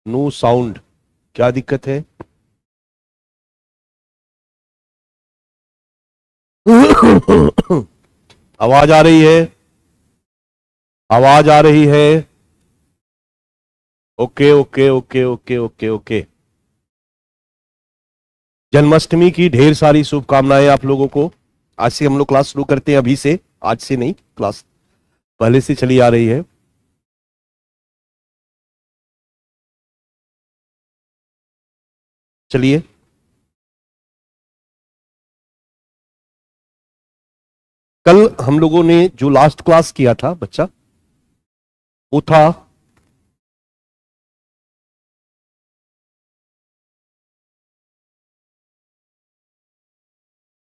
No sound, क्या दिक्कत है? आवाज आ रही है? आवाज आ रही है? Okay okay okay okay okay okay. Janmashtami की ढेर सारी शुभकामनाएं आप लोगों को। आज से हम लोग क्लास शुरू करते हैं, अभी से, आज से नहीं, क्लास पहले से चली आ रही है। चलिए, कल हम लोगों ने जो लास्ट क्लास किया था बच्चा, वो था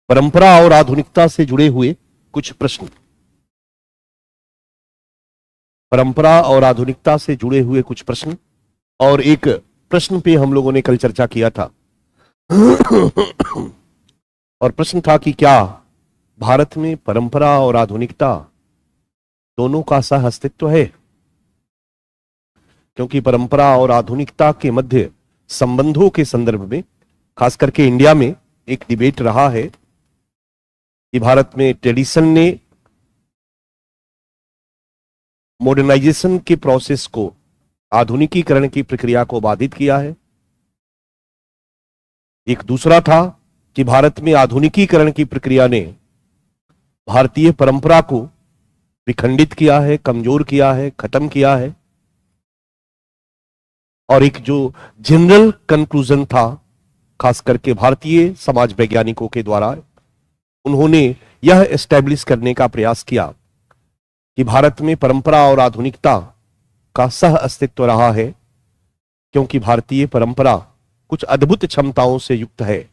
परंपरा और आधुनिकता से जुड़े हुए कुछ प्रश्न। परंपरा और आधुनिकता से जुड़े हुए कुछ प्रश्न, और एक प्रश्न पे हम लोगों ने कल चर्चा किया था। और प्रश्न था कि क्या भारत में परंपरा और आधुनिकता दोनों का सह अस्तित्व है? क्योंकि परंपरा और आधुनिकता के मध्य संबंधों के संदर्भ में, खास करके इंडिया में, एक डिबेट रहा है कि भारत में ट्रेडिशन ने मॉडर्नाइजेशन के प्रोसेस को, आधुनिकीकरण की प्रक्रिया को बाधित किया है। एक दूसरा था कि भारत में आधुनिकीकरण की प्रक्रिया ने भारतीय परंपरा को विखंडित किया है, कमजोर किया है, खत्म किया है। और एक जो जनरल कंक्लूजन था, खास करके भारतीय समाज वैज्ञानिकों के द्वारा, उन्होंने यह एस्टेब्लिश करने का प्रयास किया कि भारत में परंपरा और आधुनिकता का सह अस्तित्व रहा है, क्योंकि भारतीय परंपरा कुछ अद्भुत क्षमताओं से युक्त है,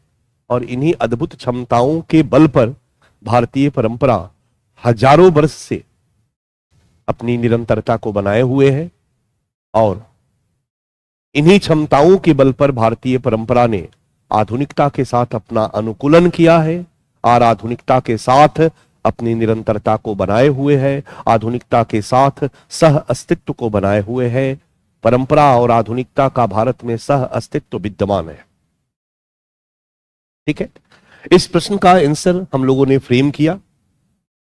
और इन्हीं अद्भुत क्षमताओं के बल पर भारतीय परंपरा हजारों वर्ष से अपनी निरंतरता को बनाए हुए है। और इन्हीं क्षमताओं के बल पर भारतीय परंपरा ने आधुनिकता के साथ अपना अनुकूलन किया है, और आधुनिकता के साथ अपनी निरंतरता को बनाए हुए है, आधुनिकता के साथ सह अस्तित्व को बनाए हुए है। परंपरा और आधुनिकता का भारत में सह अस्तित्व विद्यमान है। ठीक है, इस प्रश्न का आंसर हम लोगों ने फ्रेम किया।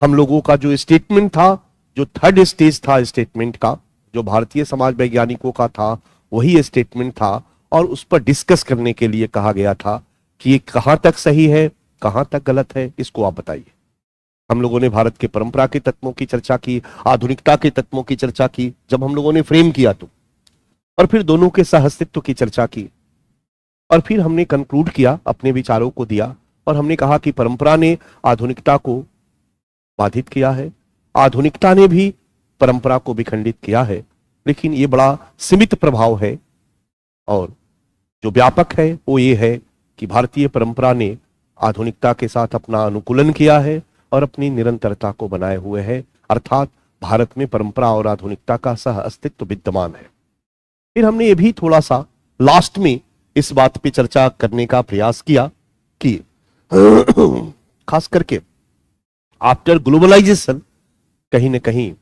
हम लोगों का जो स्टेटमेंट था, जो थर्ड स्टेज था स्टेटमेंट का, जो भारतीय समाज वैज्ञानिकों का था, वही स्टेटमेंट था। और उस पर डिस्कस करने के लिए कहा गया था कि ये कहां तक सही है, कहां तक गलत है, इसको आप बताइए। हम लोगों ने भारत के परंपरा के तत्वों की चर्चा की, आधुनिकता के तत्वों की चर्चा की, जब हम लोगों ने फ्रेम किया तो, और फिर दोनों के सहअस्तित्व की चर्चा की, और फिर हमने कंक्लूड किया, अपने विचारों को दिया, और हमने कहा कि परंपरा ने आधुनिकता को बाधित किया है, आधुनिकता ने भी परंपरा को विखंडित किया है, लेकिन ये बड़ा सीमित प्रभाव है। और जो व्यापक है वो ये है कि भारतीय परंपरा ने आधुनिकता के साथ अपना अनुकूलन किया है और अपनी निरंतरता को बनाए हुए है, अर्थात भारत में परंपरा और आधुनिकता का सह अस्तित्व विद्यमान है। फिर हमने ये भी थोड़ा सा लास्ट में इस बात पे चर्चा करने का प्रयास किया कि खास करके आफ्टर ग्लोबलाइजेशन कहीं ना कहीं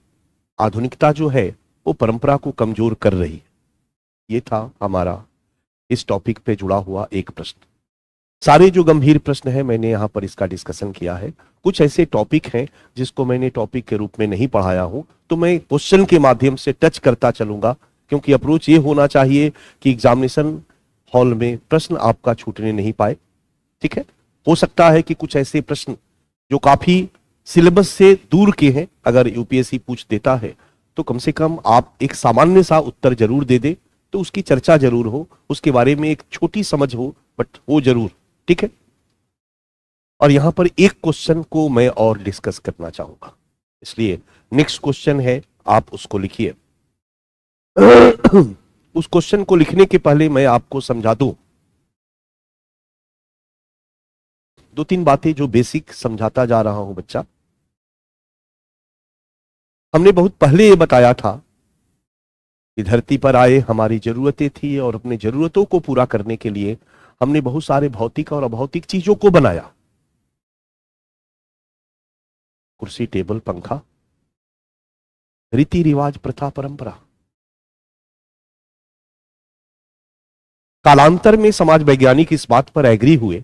आधुनिकता जो है वो परंपरा को कमजोर कर रही है। ये था हमारा इस टॉपिक पे जुड़ा हुआ एक प्रश्न। सारे जो गंभीर प्रश्न है मैंने यहां पर इसका डिस्कशन किया है। कुछ ऐसे टॉपिक हैं जिसको मैंने टॉपिक के रूप में नहीं पढ़ाया हूं, तो मैं क्वेश्चन के माध्यम से टच करता चलूंगा, क्योंकि अप्रोच ये होना चाहिए कि एग्जामिनेशन हॉल में प्रश्न आपका छूटने नहीं पाए। ठीक है, हो सकता है कि कुछ ऐसे प्रश्न जो काफी सिलेबस से दूर के हैं, अगर यूपीएससी पूछ देता है तो कम से कम आप एक सामान्य सा उत्तर जरूर दे दे, तो उसकी चर्चा जरूर हो, उसके बारे में एक छोटी समझ हो, बट हो जरूर। ठीक है, और यहां पर एक क्वेश्चन को मैं और डिस्कस करना चाहूंगा, इसलिए नेक्स्ट क्वेश्चन है, आप उसको लिखिए। उस क्वेश्चन को लिखने के पहले मैं आपको समझा दूं दो तीन बातें जो बेसिक समझाता जा रहा हूं बच्चा। हमने बहुत पहले ये बताया था कि धरती पर आए हमारी जरूरतें थी, और अपनी जरूरतों को पूरा करने के लिए हमने बहुत सारे भौतिक और अभौतिक चीजों को बनाया, कुर्सी, टेबल, पंखा, रीति रिवाज, प्रथा, परंपरा। कालांतर में समाज वैज्ञानिक इस बात पर एग्री हुए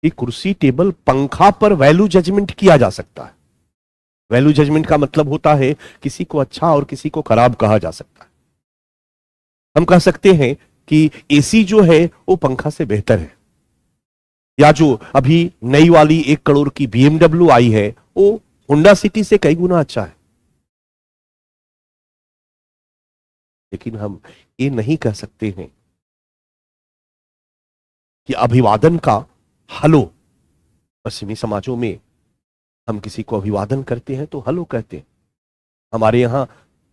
कि कुर्सी, टेबल, पंखा पर वैल्यू जजमेंट किया जा सकता है। वैल्यू जजमेंट का मतलब होता है किसी को अच्छा और किसी को खराब कहा जा सकता है। हम कह सकते हैं कि एसी जो है वो पंखा से बेहतर है, या जो अभी नई वाली 1 करोड़ की BMW आई है वो होंडा सिटी से कई गुना अच्छा है। लेकिन हम ये नहीं कह सकते हैं कि अभिवादन का हेलो, पश्चिमी समाजों में हम किसी को अभिवादन करते हैं तो हेलो कहते हैं, हमारे यहां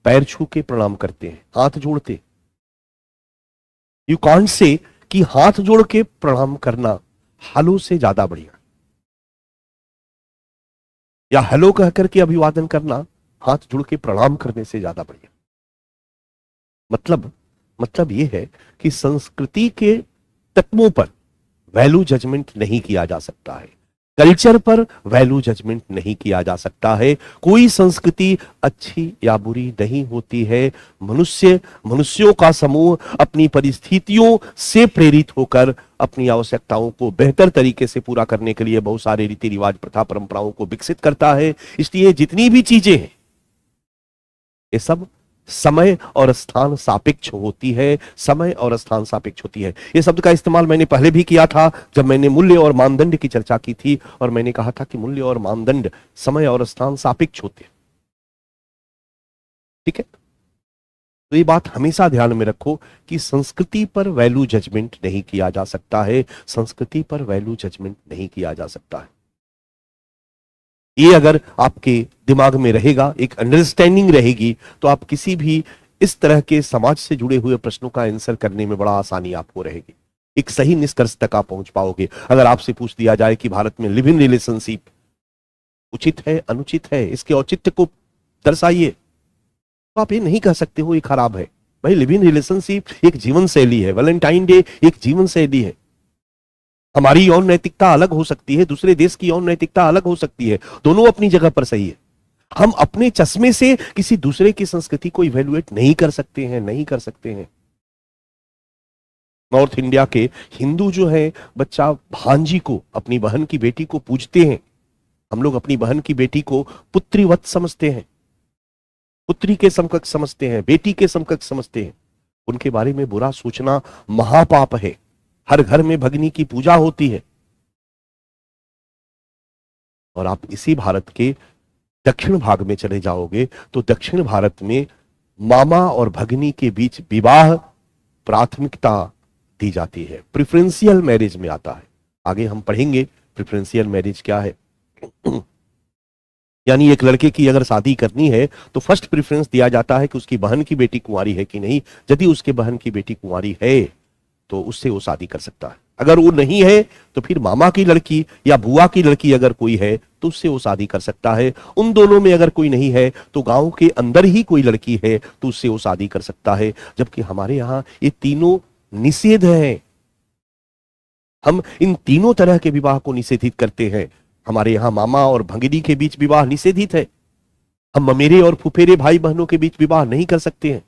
पैर छू के प्रणाम करते हैं, हाथ जोड़ते। यू कांट से कि हाथ जोड़ के प्रणाम करना हेलो से ज्यादा बढ़िया, या हेलो कह करके अभिवादन करना हाथ जोड़ के प्रणाम करने से ज्यादा बढ़िया। मतलब यह है कि संस्कृति के तत्वों पर वैल्यू जजमेंट नहीं किया जा सकता है, कल्चर पर वैल्यू जजमेंट नहीं किया जा सकता है। कोई संस्कृति अच्छी या बुरी नहीं होती है। मनुष्यों का समूह अपनी परिस्थितियों से प्रेरित होकर अपनी आवश्यकताओं को बेहतर तरीके से पूरा करने के लिए बहुत सारे रीति रिवाज, प्रथा, परंपराओं को विकसित करता है। इसलिए जितनी भी चीजें हैं ये सब समय और स्थान सापेक्ष होती है, समय और स्थान सापेक्ष होती है। यह शब्द का इस्तेमाल मैंने पहले भी किया था जब मैंने मूल्य और मानदंड की चर्चा की थी, और मैंने कहा था कि मूल्य और मानदंड समय और स्थान सापेक्ष होते हैं। ठीक है, तो ये बात हमेशा ध्यान में रखो कि संस्कृति पर वैल्यू जजमेंट नहीं किया जा सकता है, संस्कृति पर वैल्यू जजमेंट नहीं किया जा सकता है। ये अगर आपके दिमाग में रहेगा, एक अंडरस्टैंडिंग रहेगी, तो आप किसी भी इस तरह के समाज से जुड़े हुए प्रश्नों का आंसर करने में बड़ा आसानी आपको रहेगी, एक सही निष्कर्ष तक आप पहुंच पाओगे। अगर आपसे पूछ दिया जाए कि भारत में लिव इन रिलेशनशिप उचित है, अनुचित है, इसके औचित्य को दर्शाइए, तो आप ये नहीं कह सकते हो ये खराब है। भाई, लिव इन रिलेशनशिप एक जीवन शैली है, वैलेंटाइन डे एक जीवन शैली है। हमारी यौन नैतिकता अलग हो सकती है, दूसरे देश की यौन नैतिकता अलग हो सकती है, दोनों अपनी जगह पर सही है। हम अपने चश्मे से किसी दूसरे की संस्कृति को इवेल्युएट नहीं कर सकते हैं, नहीं कर सकते हैं। नॉर्थ इंडिया के हिंदू जो है, बच्चा भांजी को, अपनी बहन की बेटी को पूजते हैं। हम लोग अपनी बहन की बेटी को पुत्रीवत समझते हैं, पुत्री के समकक्ष समझते हैं, बेटी के समकक्ष समझते हैं। उनके बारे में बुरा सोचना महापाप है। हर घर में भगनी की पूजा होती है। और आप इसी भारत के दक्षिण भाग में चले जाओगे तो दक्षिण भारत में मामा और भगनी के बीच विवाह प्राथमिकता दी जाती है, प्रेफरेंशियल मैरिज में आता है। आगे हम पढ़ेंगे प्रेफरेंशियल मैरिज क्या है। यानी एक लड़के की अगर शादी करनी है तो फर्स्ट प्रेफरेंस दिया जाता है कि उसकी बहन की बेटी कुंवारी है कि नहीं। यदि उसके बहन की बेटी कुंवारी है तो उससे वो शादी कर सकता है। अगर वो नहीं है तो फिर मामा की लड़की या बुआ की लड़की अगर कोई है तो उससे वो शादी कर सकता है। उन दोनों में अगर कोई नहीं है तो गांव के अंदर ही कोई लड़की है तो उससे वो शादी कर सकता है। जबकि हमारे यहां ये तीनों निषेध हैं। हम इन तीनों तरह के विवाह को निषेधित करते हैं। हमारे यहां मामा और भंगिनी के बीच विवाह निषेधित है। हम ममेरे और फुफेरे भाई बहनों के बीच विवाह नहीं कर सकते हैं।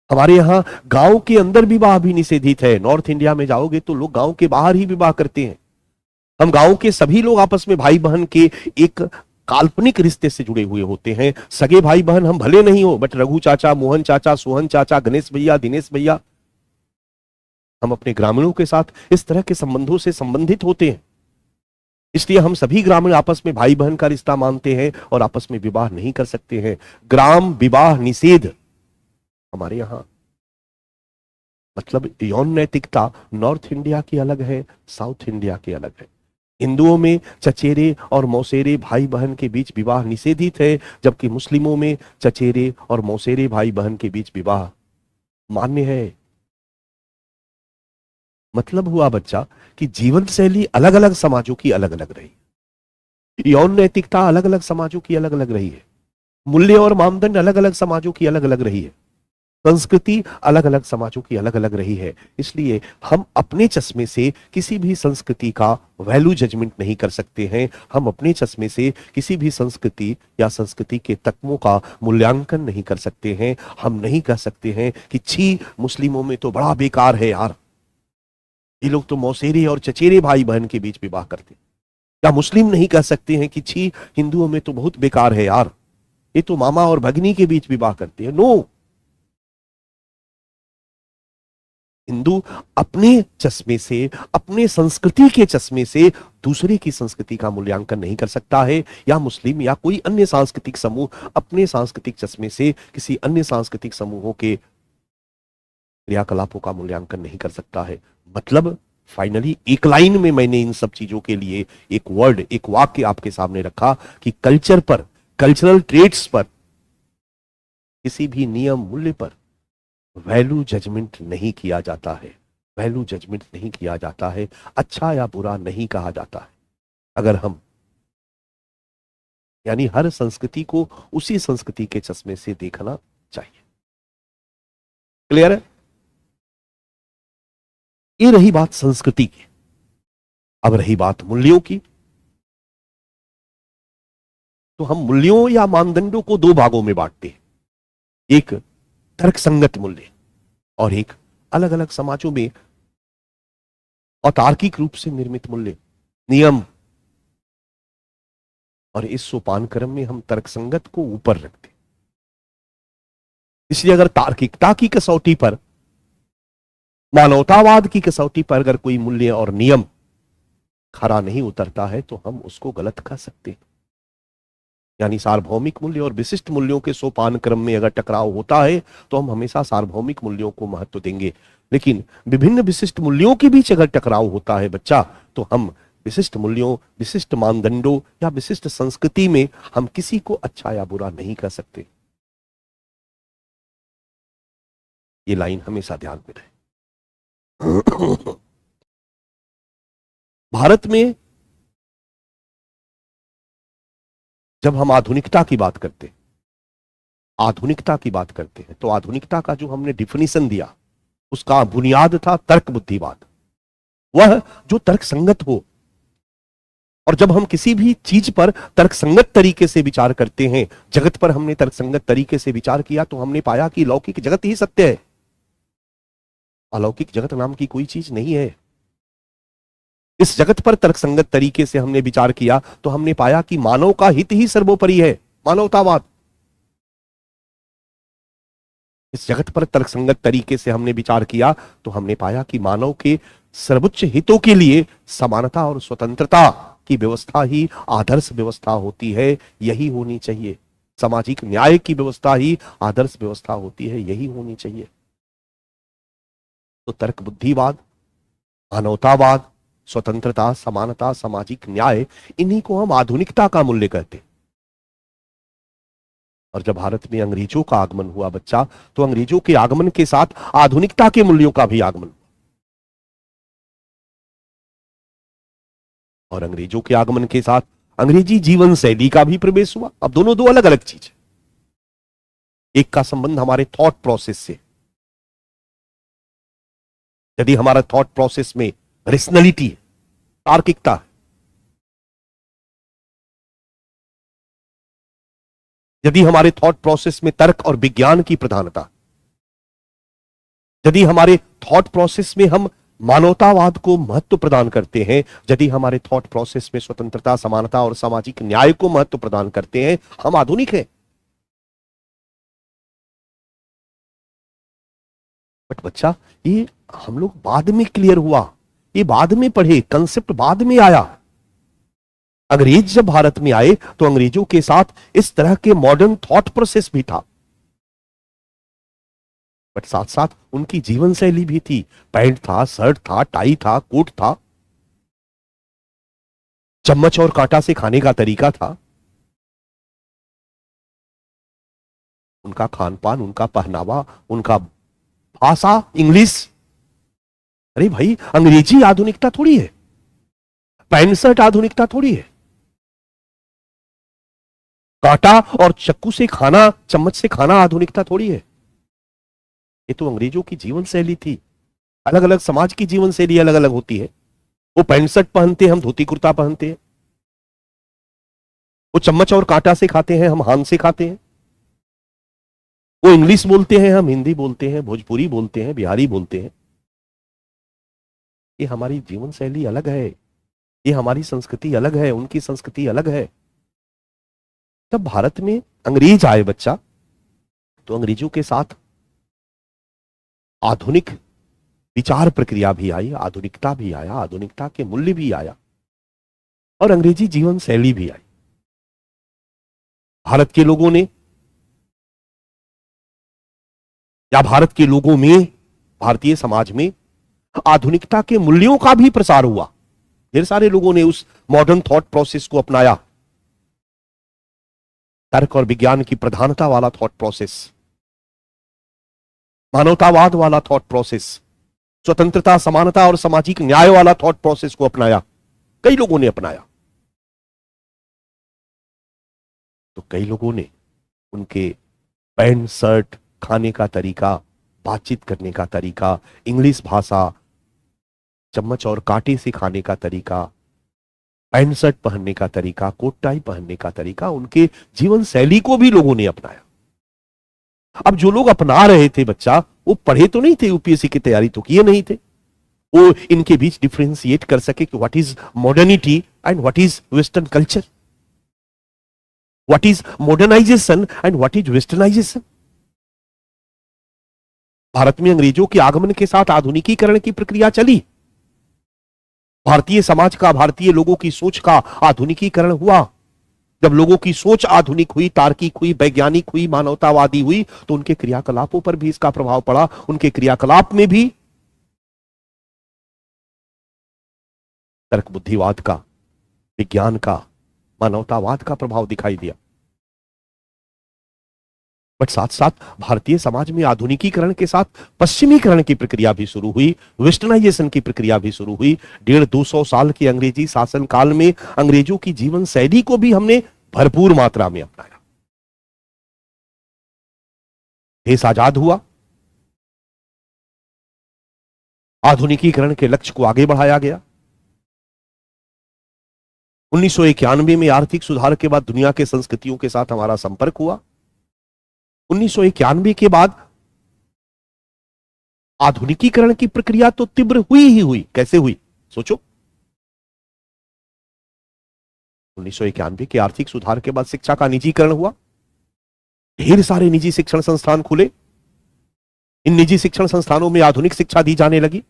हमारे यहां गांव के अंदर विवाह भी निषेधित है। नॉर्थ इंडिया में जाओगे तो लोग गांव के बाहर ही विवाह करते हैं। हम गांव के सभी लोग आपस में भाई बहन के एक काल्पनिक रिश्ते से जुड़े हुए होते हैं। सगे भाई बहन हम भले नहीं हो, बट रघु चाचा, मोहन चाचा, सोहन चाचा, गणेश भैया, दिनेश भैया, हम अपने ग्रामीणों के साथ इस तरह के संबंधों से संबंधित होते हैं। इसलिए हम सभी ग्रामीण आपस में भाई बहन का रिश्ता मानते हैं और आपस में विवाह नहीं कर सकते हैं। ग्राम विवाह निषेध हमारे यहां। मतलब यौन नैतिकता नॉर्थ इंडिया की अलग है, साउथ इंडिया की अलग है। हिंदुओं में चचेरे और मौसेरे भाई बहन के बीच विवाह निषेधित है, जबकि मुस्लिमों में चचेरे और मौसेरे भाई बहन के बीच विवाह मान्य है। मतलब हुआ बच्चा कि जीवन शैली अलग अलग समाजों की अलग अलग रही, यौन नैतिकता अलग अलग समाजों की अलग अलग रही है, मूल्य और मानदंड अलग अलग समाजों की अलग अलग रही है। संस्कृति अलग अलग समाजों की अलग अलग रही है, इसलिए हम अपने चश्मे से किसी भी संस्कृति का वैल्यू जजमेंट नहीं कर सकते हैं। हम अपने चश्मे से किसी भी संस्कृति या संस्कृति के तत्वों का मूल्यांकन नहीं कर सकते हैं। हम नहीं कह सकते हैं कि छी मुस्लिमों में तो बड़ा बेकार है यार, ये लोग तो मौसेरे और चचेरे भाई बहन के बीच विवाह करते हैं। या मुस्लिम नहीं कह सकते हैं कि छी हिंदुओं में तो बहुत बेकार है यार, ये तो मामा और भगनी के बीच विवाह करते हैं। नो, हिंदू अपने चश्मे से, अपने संस्कृति के चश्मे से दूसरे की संस्कृति का मूल्यांकन नहीं कर सकता है, या मुस्लिम या कोई अन्य सांस्कृतिक समूह अपने सांस्कृतिक चश्मे से किसी अन्य सांस्कृतिक समूहों के क्रियाकलापों का मूल्यांकन नहीं कर सकता है। मतलब फाइनली एक लाइन में मैंने इन सब चीजों के लिए एक वर्ड, एक वाक्य आपके सामने रखा कि कल्चर पर, कल्चरल ट्रेट्स पर, किसी भी नियम मूल्य पर वैल्यू जजमेंट नहीं किया जाता है। वैल्यू जजमेंट नहीं किया जाता है, अच्छा या बुरा नहीं कहा जाता है। अगर हम, यानी हर संस्कृति को उसी संस्कृति के चश्मे से देखना चाहिए। क्लियर है? ये रही बात संस्कृति की। अब रही बात मूल्यों की। तो हम मूल्यों या मानदंडों को दो भागों में बांटते हैं, एक तर्कसंगत मूल्य और एक अलग अलग समाजों में अतार्किक रूप से निर्मित मूल्य, नियम। और इस सोपान क्रम में हम तर्कसंगत को ऊपर रखते हैं। इसलिए अगर तार्किकता की कसौटी पर, मानवतावाद की कसौटी पर अगर कोई मूल्य और नियम खरा नहीं उतरता है तो हम उसको गलत कह सकते हैं। यानी सार्वभौमिक मूल्य और विशिष्ट मूल्यों के सोपान क्रम में अगर टकराव होता है तो हम हमेशा सार्वभौमिक मूल्यों को महत्व देंगे, लेकिन विभिन्न विशिष्ट मूल्यों के बीच अगर टकराव होता है बच्चा, तो हम विशिष्ट मूल्यों, विशिष्ट मानदंडों या विशिष्ट संस्कृति में हम किसी को अच्छा या बुरा नहीं कह सकते। ये लाइन हमेशा ध्यान में रहे। भारत में जब हम आधुनिकता की बात करते हैं, तो आधुनिकता का जो हमने डिफिनीशन दिया उसका बुनियाद था तर्क बुद्धिवाद, वह जो तर्कसंगत हो। और जब हम किसी भी चीज पर तर्कसंगत तरीके से विचार करते हैं, जगत पर हमने तर्कसंगत तरीके से विचार किया तो हमने पाया कि लौकिक जगत ही सत्य है, अलौकिक जगत नाम की कोई चीज नहीं है। इस जगत पर तर्कसंगत तरीके से हमने विचार किया तो हमने पाया कि मानव का हित ही सर्वोपरि है, मानवतावाद। इस जगत पर तर्कसंगत तरीके से हमने विचार किया तो हमने पाया कि मानव के सर्वोच्च हितों के लिए समानता और स्वतंत्रता की व्यवस्था ही आदर्श व्यवस्था होती है, यही होनी चाहिए। सामाजिक न्याय की व्यवस्था ही आदर्श व्यवस्था होती है, यही होनी चाहिए। तो तर्क बुद्धिवाद, मानवतावाद, स्वतंत्रता, समानता, सामाजिक न्याय, इन्हीं को हम आधुनिकता का मूल्य कहते हैं। और जब भारत में अंग्रेजों का आगमन हुआ बच्चा, तो अंग्रेजों के आगमन के साथ आधुनिकता के मूल्यों का भी आगमन हुआ। और अंग्रेजों के आगमन के साथ अंग्रेजी जीवन शैली का भी प्रवेश हुआ। अब दोनों दो अलग अलग चीज है। एक का संबंध हमारे थॉट प्रोसेस से। यदि हमारा थॉट प्रोसेस में रेशनलिटी है, तार्किकता है, यदि हमारे थॉट प्रोसेस में तर्क और विज्ञान की प्रधानता, यदि हमारे थॉट प्रोसेस में हम मानवतावाद को महत्व प्रदान करते हैं, यदि हमारे थॉट प्रोसेस में स्वतंत्रता, समानता और सामाजिक न्याय को महत्व प्रदान करते हैं, हम आधुनिक हैं। बट बच्चा, ये हम लोग बाद में क्लियर हुआ, ये बाद में पढ़े, कंसेप्ट बाद में आया। अंग्रेज जब भारत में आए तो अंग्रेजों के साथ इस तरह के मॉडर्न थॉट प्रोसेस भी था, बट साथ साथ उनकी जीवन शैली भी थी। पैंट था, शर्ट था, टाई था, कोट था, चम्मच और कांटा से खाने का तरीका था, उनका खान पान, उनका पहनावा, उनका भाषा, इंग्लिश। अरे भाई, अंग्रेजी आधुनिकता थोड़ी है, पैंट शर्ट आधुनिकता थोड़ी है, कांटा और चक्कू से खाना, चम्मच से खाना आधुनिकता थोड़ी है। ये तो अंग्रेजों की जीवन शैली थी। अलग अलग समाज की जीवन शैली अलग अलग होती है। वो पैंट शर्ट पहनते हैं, हम धोती कुर्ता पहनते हैं। वो चम्मच और कांटा से खाते हैं, हम हाथ से खाते हैं। वो इंग्लिश बोलते हैं, हम हिंदी बोलते हैं, भोजपुरी बोलते हैं, बिहारी बोलते हैं। ये हमारी जीवन शैली अलग है, ये हमारी संस्कृति अलग है, उनकी संस्कृति अलग है। जब भारत में अंग्रेज आए बच्चा, तो अंग्रेजों के साथ आधुनिक विचार प्रक्रिया भी आई, आधुनिकता भी आया, आधुनिकता के मूल्य भी आया और अंग्रेजी जीवन शैली भी आई। भारत के लोगों ने या भारत के लोगों में, भारतीय समाज में आधुनिकता के मूल्यों का भी प्रसार हुआ। ढेर सारे लोगों ने उस मॉडर्न थॉट प्रोसेस को अपनाया, तर्क और विज्ञान की प्रधानता वाला थॉट प्रोसेस, मानवतावाद वाला थॉट प्रोसेस, स्वतंत्रता, समानता और सामाजिक न्याय वाला थॉट प्रोसेस को अपनाया। कई लोगों ने अपनाया, तो कई लोगों ने उनके पैंट शर्ट, खाने का तरीका, बातचीत करने का तरीका, इंग्लिश भाषा, चम्मच और कांटे से खाने का तरीका, पैंट शर्ट पहनने का तरीका, कोट टाई पहनने का तरीका, उनके जीवन शैली को भी लोगों ने अपनाया। अब जो लोग अपना रहे थे बच्चा, वो पढ़े तो नहीं थे, यूपीएससी की तैयारी तो किए नहीं थे। वो इनके बीच डिफरेंशिएट कर सके कि what is modernity and what is western culture, what is modernization and what is westernization. Bharat में अंग्रेजों के आगमन के साथ आधुनिकीकरण की प्रक्रिया चली। भारतीय समाज का, भारतीय लोगों की सोच का आधुनिकीकरण हुआ। जब लोगों की सोच आधुनिक हुई, तार्किक हुई, वैज्ञानिक हुई, मानवतावादी हुई, तो उनके क्रियाकलापों पर भी इसका प्रभाव पड़ा। उनके क्रियाकलाप में भी तर्क बुद्धिवाद का, विज्ञान का, मानवतावाद का प्रभाव दिखाई दिया। बट साथ साथ भारतीय समाज में आधुनिकीकरण के साथ पश्चिमीकरण की प्रक्रिया भी शुरू हुई, वेस्टर्नाइजेशन की प्रक्रिया भी शुरू हुई। 150-200 साल के अंग्रेजी शासन काल में अंग्रेजों की जीवन शैली को भी हमने भरपूर मात्रा में अपनाया। देश आजाद हुआ, आधुनिकीकरण के लक्ष्य को आगे बढ़ाया गया। 1991 में आर्थिक सुधार के बाद दुनिया के संस्कृतियों के साथ हमारा संपर्क हुआ। 1991 के बाद आधुनिकीकरण की प्रक्रिया तो तीव्र हुई ही हुई। कैसे हुई सोचो। 1991 के आर्थिक सुधार के बाद शिक्षा का निजीकरण हुआ। ढेर सारे निजी शिक्षण संस्थान खुले। इन निजी शिक्षण संस्थानों में आधुनिक शिक्षा दी जाने लगी।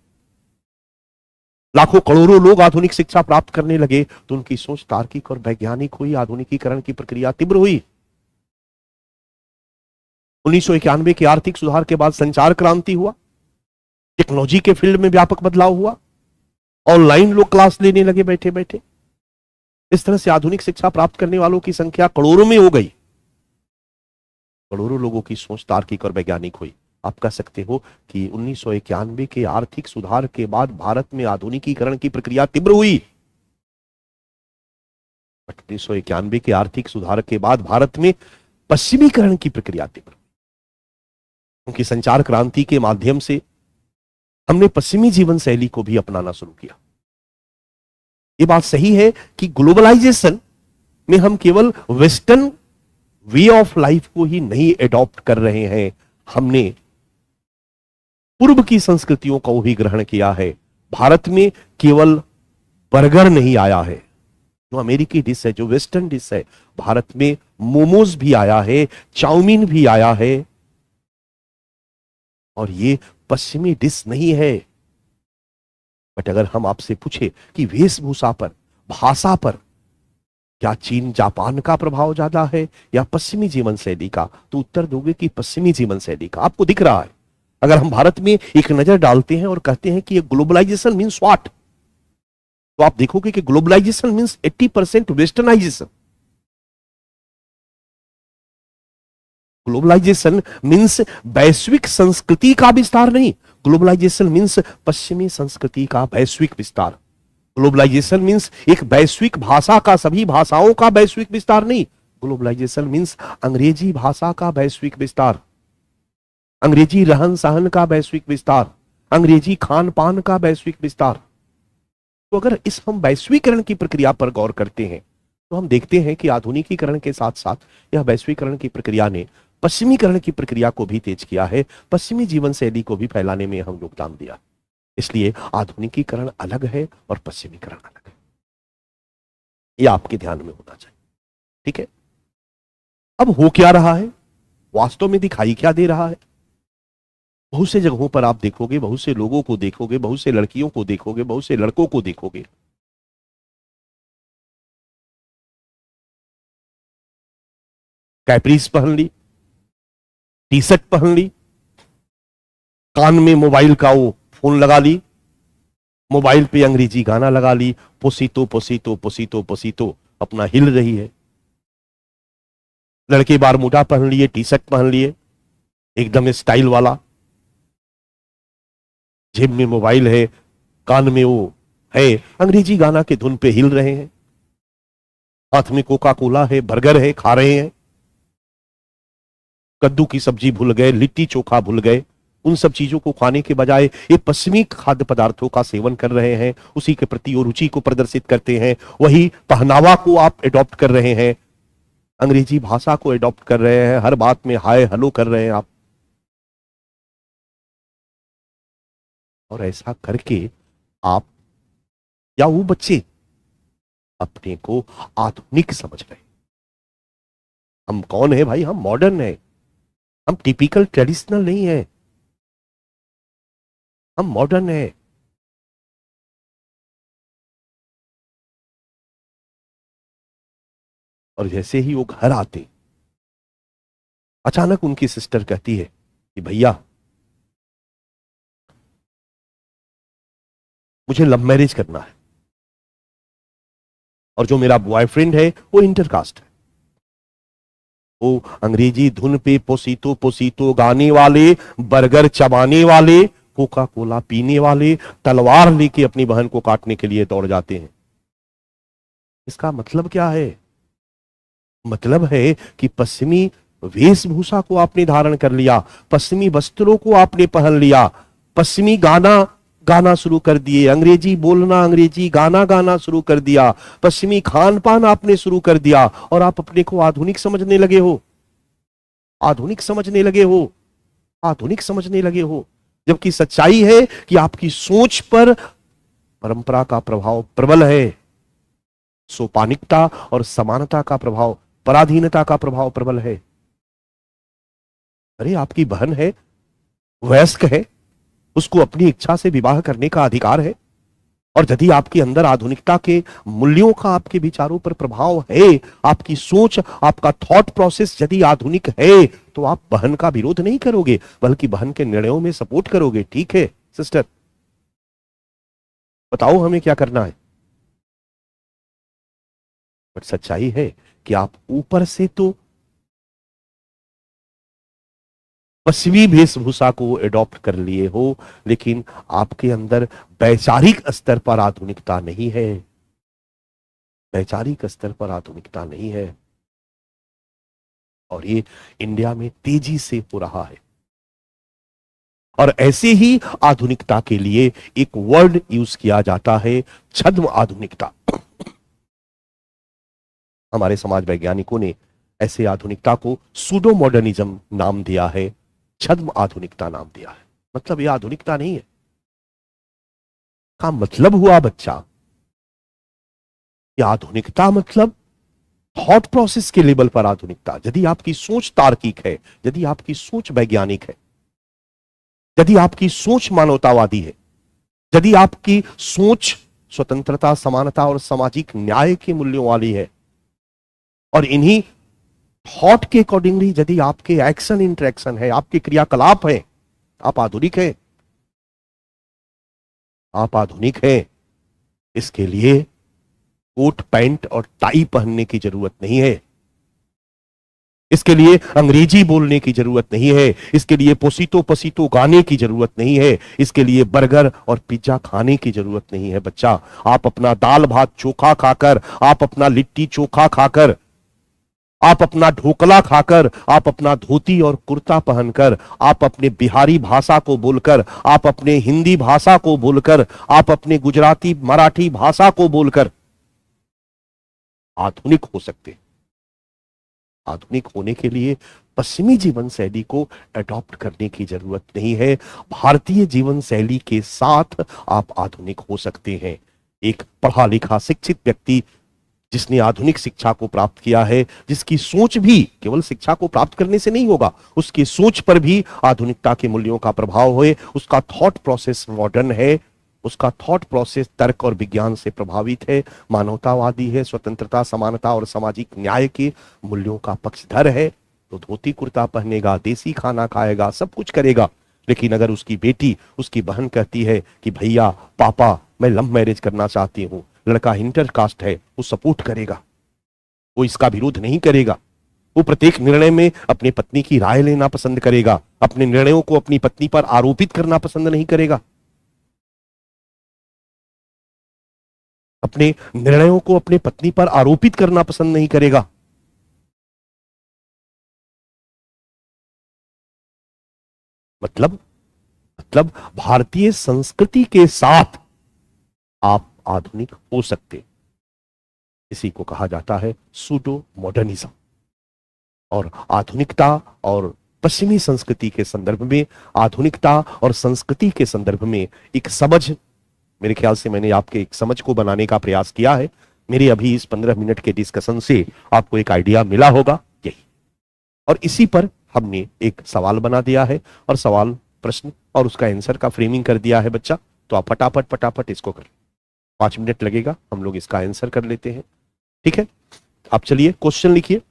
लाखों करोड़ों लोग आधुनिक शिक्षा प्राप्त करने लगे, तो उनकी सोच तार्किक और वैज्ञानिक हुई। आधुनिकीकरण की प्रक्रिया तीव्र हुई। 1991 के आर्थिक सुधार के बाद संचार क्रांति हुआ। टेक्नोलॉजी के फील्ड में व्यापक बदलाव हुआ। ऑनलाइन लोग क्लास लेने लगे बैठे बैठे। इस तरह से आधुनिक शिक्षा प्राप्त करने वालों की संख्या करोड़ों में हो गई। करोड़ों लोगों की सोच तार्किक और वैज्ञानिक हुई। आप कह सकते हो कि 1991 के आर्थिक सुधार के बाद भारत में आधुनिकीकरण की प्रक्रिया तीव्र हुई। 1991 के आर्थिक सुधार के बाद भारत में पश्चिमीकरण की प्रक्रिया तीव्र, क्योंकि संचार क्रांति के माध्यम से हमने पश्चिमी जीवन शैली को भी अपनाना शुरू किया। ये बात सही है कि ग्लोबलाइजेशन में हम केवल वेस्टर्न वे ऑफ लाइफ को ही नहीं एडॉप्ट कर रहे हैं, हमने पूर्व की संस्कृतियों को भी ग्रहण किया है। भारत में केवल बर्गर नहीं आया है, जो अमेरिकी डिश है, जो वेस्टर्न डिश है, भारत में मोमोज भी आया है, चाउमीन भी आया है। और ये पश्चिमी डिश नहीं है। बट अगर हम आपसे पूछे कि वेशभूषा पर, भाषा पर क्या चीन जापान का प्रभाव ज्यादा है या पश्चिमी जीवन शैली का, तो उत्तर दोगे कि पश्चिमी जीवन शैली का। आपको दिख रहा है। अगर हम भारत में एक नजर डालते हैं और कहते हैं कि ये ग्लोबलाइजेशन मीन्स व्हाट, तो आप देखोगे कि globalization means 80% westernization. Globalization means वैश्विक संस्कृति का विस्तार नहीं, ग्लोबलाइजेशन मीन्स पश्चिमी संस्कृति का वैश्विक विस्तार। ग्लोबलाइजेशन मीन्स एक वैश्विक भाषा का, सभी भाषाओं का वैश्विक विस्तार नहीं, ग्लोबलाइजेशन मीन्स अंग्रेजी भाषा का वैश्विक विस्तार। अंग्रेजी रहन सहन का वैश्विक विस्तार, अंग्रेजी खान पान का वैश्विक विस्तार। तो अगर इस हम वैश्वीकरण की प्रक्रिया पर गौर करते हैं तो हम देखते हैं कि आधुनिकीकरण के साथ साथ यह वैश्वीकरण की प्रक्रिया ने पश्चिमीकरण की प्रक्रिया को भी तेज किया है, पश्चिमी जीवन शैली को भी फैलाने में हम योगदान दिया। इसलिए आधुनिकीकरण अलग है और पश्चिमीकरण अलग है, यह आपके ध्यान में होना चाहिए। ठीक है, अब हो क्या रहा है, वास्तव में दिखाई क्या दे रहा है? बहुत से जगहों पर आप देखोगे, बहुत से लोगों को देखोगे, बहुत से लड़कियों को देखोगे, बहुत से लड़कों को देखोगे, कैप्रीस पहन ली, टी शर्ट पहन ली, कान में मोबाइल का वो फोन लगा ली, मोबाइल पे अंग्रेजी गाना लगा ली, पोसीतो पोसीतो पोसीतो पोसीतो अपना हिल रही है। लड़के बारमूडा पहन लिए, टी शर्ट पहन लिए, एकदम स्टाइल वाला, जेब में मोबाइल है, कान में वो है, अंग्रेजी गाना के धुन पे हिल रहे हैं, हाथ में कोका कोला है, बर्गर है, खा रहे हैं, कद्दू की सब्जी भूल गए, लिट्टी चोखा भूल गए, उन सब चीजों को खाने के बजाय ये पश्चिमी खाद्य पदार्थों का सेवन कर रहे हैं, उसी के प्रति वो रुचि को प्रदर्शित करते हैं, वही पहनावा को आप एडॉप्ट कर रहे हैं, अंग्रेजी भाषा को एडॉप्ट कर रहे हैं, हर बात में हाय हेलो कर रहे हैं आप। और ऐसा करके आप या वो बच्चे अपने को आधुनिक समझ रहे हैं। हम कौन है भाई? हम मॉडर्न है, हम टिपिकल ट्रेडिशनल नहीं है, हम मॉडर्न है। और जैसे ही वो घर आते, अचानक उनकी सिस्टर कहती है कि भैया मुझे लव मैरिज करना है, और जो मेरा बॉयफ्रेंड है वो इंटरकास्ट है, वो अंग्रेजी धुन पे पोसीतो पोसीतो गाने वाले, बर्गर चबाने वाले, कोका कोला पीने वाले, तलवार लेके अपनी बहन को काटने के लिए दौड़ जाते हैं। इसका मतलब क्या है? मतलब है कि पश्चिमी वेशभूषा को आपने धारण कर लिया, पश्चिमी वस्त्रों को आपने पहन लिया, पश्चिमी गाना गाना शुरू कर दिए, अंग्रेजी बोलना, अंग्रेजी गाना गाना शुरू कर दिया, पश्चिमी खान पान आपने शुरू कर दिया, और आप अपने को आधुनिक समझने लगे हो, आधुनिक समझने लगे हो, आधुनिक समझने लगे हो। जबकि सच्चाई है कि आपकी सोच पर परंपरा का प्रभाव प्रबल है, सोपानिकता और समानता का प्रभाव, पराधीनता का प्रभाव प्रबल है। अरे आपकी बहन है, वयस्क है, उसको अपनी इच्छा से विवाह करने का अधिकार है, और यदि आपके अंदर आधुनिकता के मूल्यों का, आपके विचारों पर प्रभाव है, आपकी सोच, आपका थॉट प्रोसेस यदि आधुनिक है, तो आप बहन का विरोध नहीं करोगे, बल्कि बहन के निर्णयों में सपोर्ट करोगे। ठीक है सिस्टर, बताओ हमें क्या करना है। बट सच्चाई है कि आप ऊपर से तो पश्चिमी वेशभूषा को एडॉप्ट कर लिए हो, लेकिन आपके अंदर वैचारिक स्तर पर आधुनिकता नहीं है, वैचारिक स्तर पर आधुनिकता नहीं है। और ये इंडिया में तेजी से हो रहा है। और ऐसे ही आधुनिकता के लिए एक वर्ड यूज किया जाता है, छद्म आधुनिकता। हमारे समाज वैज्ञानिकों ने ऐसे आधुनिकता को सूडो मॉडर्निज्म नाम दिया है, छद्म आधुनिकता नाम दिया है। मतलब यह आधुनिकता नहीं है का मतलब हुआ बच्चा, यह आधुनिकता मतलब थॉट प्रोसेस के लेवल पर आधुनिकता। यदि आपकी सोच तार्किक है, यदि आपकी सोच वैज्ञानिक है, यदि आपकी सोच मानवतावादी है, यदि आपकी सोच स्वतंत्रता, समानता और सामाजिक न्याय के मूल्यों वाली है, और इन्हीं थॉट के अकॉर्डिंगली यदि आपके एक्शन इंटरेक्शन है, आपके क्रियाकलाप है, आप आधुनिक है, आप आधुनिक है। इसके लिए कोट पैंट और टाई पहनने की जरूरत नहीं है, इसके लिए अंग्रेजी बोलने की जरूरत नहीं है, इसके लिए पोसीतो पसीतो गाने की जरूरत नहीं है, इसके लिए बर्गर और पिज्जा खाने की जरूरत नहीं है। बच्चा, आप अपना दाल भात चोखा खाकर, आप अपना लिट्टी चोखा खाकर आप अपना ढोकला खाकर, आप अपना धोती और कुर्ता पहनकर, आप अपने बिहारी भाषा को बोलकर, आप अपने हिंदी भाषा को बोलकर, आप अपने गुजराती मराठी भाषा को बोलकर आधुनिक हो सकते हैं। आधुनिक होने के लिए पश्चिमी जीवन शैली को अडॉप्ट करने की जरूरत नहीं है। भारतीय जीवन शैली के साथ आप आधुनिक हो सकते हैं। एक पढ़ा लिखा शिक्षित व्यक्ति जिसने आधुनिक शिक्षा को प्राप्त किया है, जिसकी सोच भी केवल शिक्षा को प्राप्त करने से नहीं होगा, उसकी सोच पर भी आधुनिकता के मूल्यों का प्रभाव होए, उसका थॉट प्रोसेस मॉडर्न है, उसका थॉट प्रोसेस तर्क और विज्ञान से प्रभावित है, मानवतावादी है, स्वतंत्रता, समानता और सामाजिक न्याय के मूल्यों का पक्षधर है, तो धोती कुर्ता पहनेगा, देसी खाना खाएगा, सब कुछ करेगा। लेकिन अगर उसकी बेटी, उसकी बहन कहती है कि भैया पापा मैं लव मैरिज करना चाहती हूं, लड़का इंटर कास्ट है, वो सपोर्ट करेगा, वो इसका विरोध नहीं करेगा। वो प्रत्येक निर्णय में अपनी पत्नी की राय लेना पसंद करेगा, अपने निर्णयों को अपनी पत्नी पर आरोपित करना पसंद नहीं करेगा, अपने निर्णयों को अपनी पत्नी पर आरोपित करना पसंद नहीं करेगा। मतलब भारतीय संस्कृति के साथ आप आधुनिक हो सकते। इसी को कहा जाता है सूडो मॉडर्निज्म। और आधुनिकता और पश्चिमी संस्कृति के संदर्भ में, आधुनिकता और संस्कृति के संदर्भ में एक समझ, मेरे ख्याल से मैंने आपके एक समझ को बनाने का प्रयास किया है। मेरे अभी इस 15 मिनट के डिस्कशन से आपको एक आइडिया मिला होगा यही, और इसी पर हमने एक सवाल बना दिया है और सवाल, प्रश्न और उसका आंसर का फ्रेमिंग कर दिया है बच्चा। तो आप फटाफट इसको कर, 5 मिनट लगेगा, हम लोग इसका आंसर कर लेते हैं। ठीक है, आप चलिए क्वेश्चन लिखिए।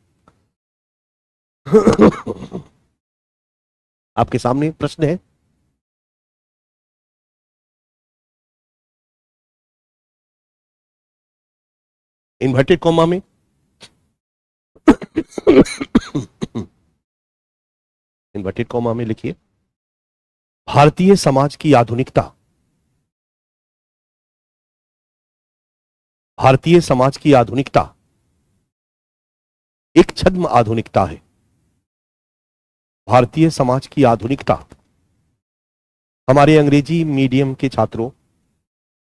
आपके सामने प्रश्न है। इन्वर्टेड कॉमा में इन्वर्टेड कॉमा में लिखिए, भारतीय समाज की आधुनिकता, भारतीय समाज की आधुनिकता एक छद्म आधुनिकता है। भारतीय समाज की आधुनिकता। हमारे अंग्रेजी मीडियम के छात्रों,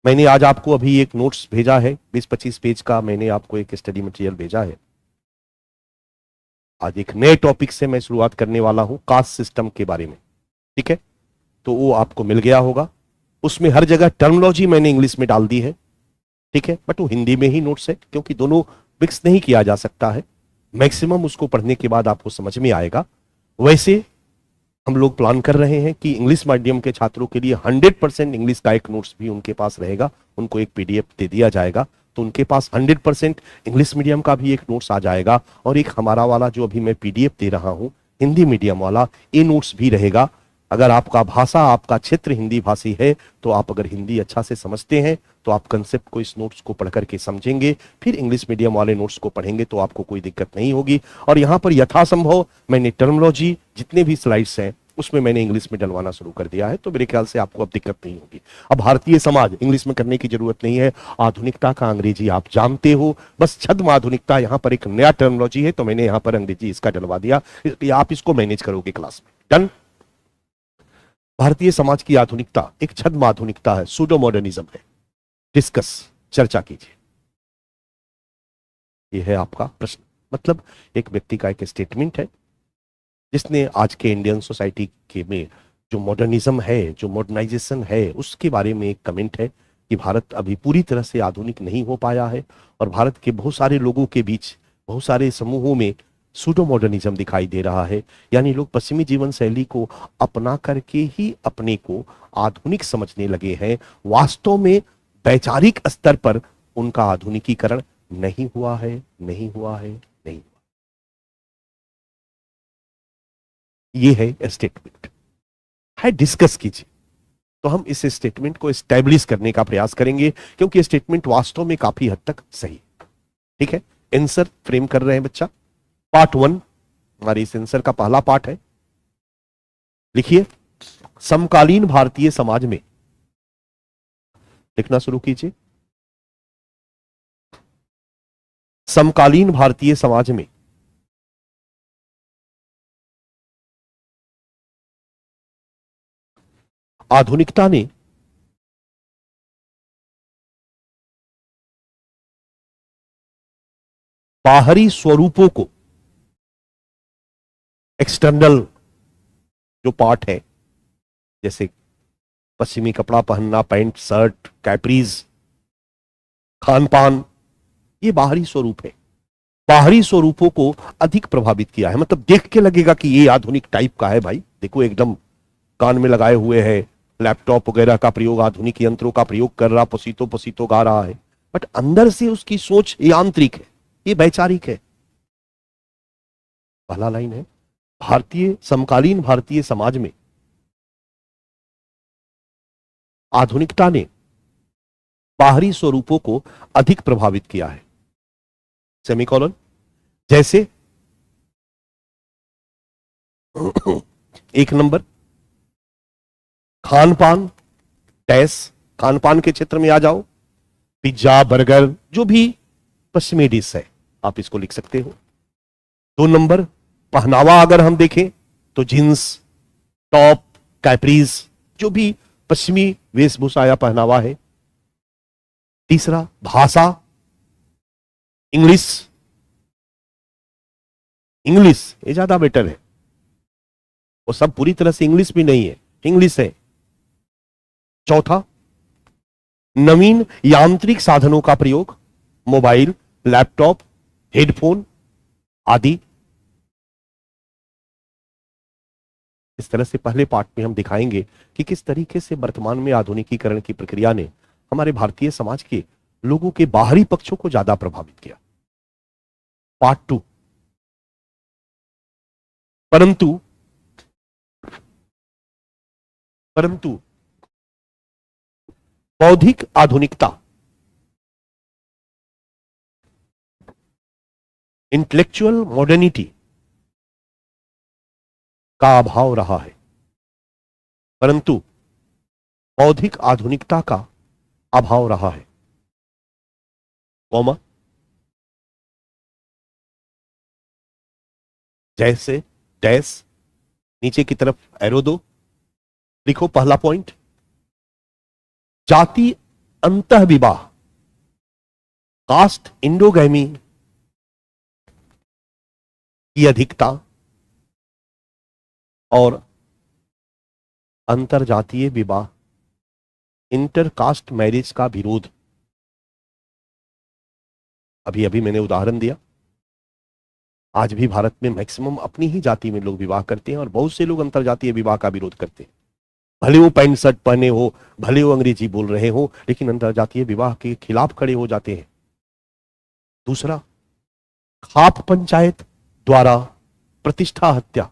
मैंने आज आपको अभी एक नोट्स भेजा है, 20-25 पेज का मैंने आपको एक स्टडी मटेरियल भेजा है। आज एक नए टॉपिक से मैं शुरुआत करने वाला हूं, कास्ट सिस्टम के बारे में। ठीक है, तो वो आपको मिल गया होगा। उसमें हर जगह टर्मिनोलॉजी मैंने इंग्लिश में डाल दी है। ठीक है, बट वो हिंदी में ही नोट्स है, क्योंकि दोनों मिक्स नहीं किया जा सकता है। मैक्सिमम उसको पढ़ने के बाद आपको समझ में आएगा। वैसे हम लोग प्लान कर रहे हैं कि इंग्लिश मीडियम के छात्रों के लिए 100% इंग्लिश का एक नोट्स भी उनके पास रहेगा, उनको एक पीडीएफ दे दिया जाएगा, तो उनके पास 100% इंग्लिश मीडियम का भी एक नोट्स आ जाएगा, और एक हमारा वाला जो अभी मैं पीडीएफ दे रहा हूं हिंदी मीडियम वाला, ये नोट्स भी रहेगा। अगर आपका भाषा, आपका क्षेत्र हिंदी भाषी है, तो आप अगर हिंदी अच्छा से समझते हैं तो आप कंसेप्ट को, इस नोट्स को पढ़ करके समझेंगे, फिर इंग्लिश मीडियम वाले नोट्स को पढ़ेंगे तो आपको कोई दिक्कत नहीं होगी। और यहां पर यथासंभव मैंने टर्मिनोलॉजी, जितने भी स्लाइड्स हैं उसमें मैंने इंग्लिश में डलवाना शुरू कर दिया है, तो मेरे ख्याल से आपको अब दिक्कत नहीं होगी। अब भारतीय समाज इंग्लिश में करने की जरूरत नहीं है, आधुनिकता का अंग्रेजी आप जानते हो, बस छद्म आधुनिकता यहां पर एक नया टर्मिनोलॉजी है, तो मैंने यहां पर अंग्रेजी इसका डलवा दिया, इसलिए आप इसको मैनेज करोगे क्लास में। डन। भारतीय समाज की आधुनिकता एक छद्म आधुनिकता है, सूडो मॉडर्निज्म है। डिस्कस, चर्चा कीजिए। यह है आपका प्रश्न। मतलब एक व्यक्ति का एक स्टेटमेंट है जिसने आज के इंडियन सोसाइटी के में जो मॉडर्निज्म है, जो मॉडर्नाइजेशन है, उसके बारे में एक कमेंट है कि भारत अभी पूरी तरह से आधुनिक नहीं हो पाया है, और भारत के बहुत सारे लोगों के बीच, बहुत सारे समूहों में सूडो मॉडर्निज्म दिखाई दे रहा है। यानी लोग पश्चिमी जीवन शैली को अपना करके ही अपने को आधुनिक समझने लगे हैं। वास्तव में वैचारिक स्तर पर उनका आधुनिकीकरण नहीं हुआ है, नहीं हुआ है, नहीं हुआ। ये है स्टेटमेंट है, डिस्कस कीजिए। तो हम इस स्टेटमेंट को एस्टैब्लिश करने का प्रयास करेंगे, क्योंकि स्टेटमेंट वास्तव में काफी हद तक सही है। ठीक है, आंसर फ्रेम कर रहे हैं बच्चा। पार्ट 1 हमारे इस आंसर का पहला पार्ट है। लिखिए, समकालीन भारतीय समाज में, लिखना शुरू कीजिए। समकालीन भारतीय समाज में आधुनिकता ने बाहरी स्वरूपों को, एक्सटर्नल जो पार्ट है, जैसे पश्चिमी कपड़ा पहनना, पैंट शर्ट, कैपरीज, खान पान, ये बाहरी स्वरूप है, बाहरी स्वरूपों को अधिक प्रभावित किया है। मतलब देख के लगेगा कि ये आधुनिक टाइप का है भाई, देखो एकदम कान में लगाए हुए है, लैपटॉप वगैरह का प्रयोग, आधुनिक यंत्रों का प्रयोग कर रहा, पसीतो पसीतो गा रहा है, बट अंदर से उसकी सोच यांत्रिक है, ये वैचारिक है। पहला लाइन है, भारतीय समकालीन भारतीय समाज में आधुनिकता ने बाहरी स्वरूपों को अधिक प्रभावित किया है, सेमीकोलन। जैसे एक नंबर, खान पान, खान पान के क्षेत्र में आ जाओ, पिज्जा, बर्गर, जो भी पश्चिमी डिश है आप इसको लिख सकते हो। 2 नंबर, पहनावा अगर हम देखें तो जींस, टॉप, कैपरीज, जो भी पश्चिमी वेशभूषा या पहनावा है। तीसरा, भाषा, इंग्लिश ये ज्यादा बेटर है, वो सब पूरी तरह से इंग्लिश भी नहीं है, इंग्लिश है। चौथा, नवीन यांत्रिक साधनों का प्रयोग, मोबाइल, लैपटॉप, हेडफोन आदि। इस तरह से पहले पार्ट में हम दिखाएंगे कि किस तरीके से वर्तमान में आधुनिकीकरण की प्रक्रिया ने हमारे भारतीय समाज के लोगों के बाहरी पक्षों को ज्यादा प्रभावित किया। पार्ट 2, परंतु बौद्धिक आधुनिकता, इंटेलेक्चुअल मॉडर्निटी का अभाव रहा है, परंतु बौद्धिक आधुनिकता का अभाव रहा है, कॉमा, जैसे डैश, नीचे की तरफ एरो दो, लिखो पहला पॉइंट, जाति अंतः विवाह, कास्ट इंडोगैमी की अधिकता और अंतरजातीय विवाह, इंटरकास्ट मैरिज का विरोध। अभी अभी मैंने उदाहरण दिया, आज भी भारत में मैक्सिमम अपनी ही जाति में लोग विवाह करते हैं और बहुत से लोग अंतरजातीय विवाह का विरोध करते हैं। भले वो पैंट शर्ट पहने हो, भले वो अंग्रेजी बोल रहे हो, लेकिन अंतरजातीय विवाह के खिलाफ खड़े हो जाते हैं। दूसरा, खाप पंचायत द्वारा प्रतिष्ठा हत्या,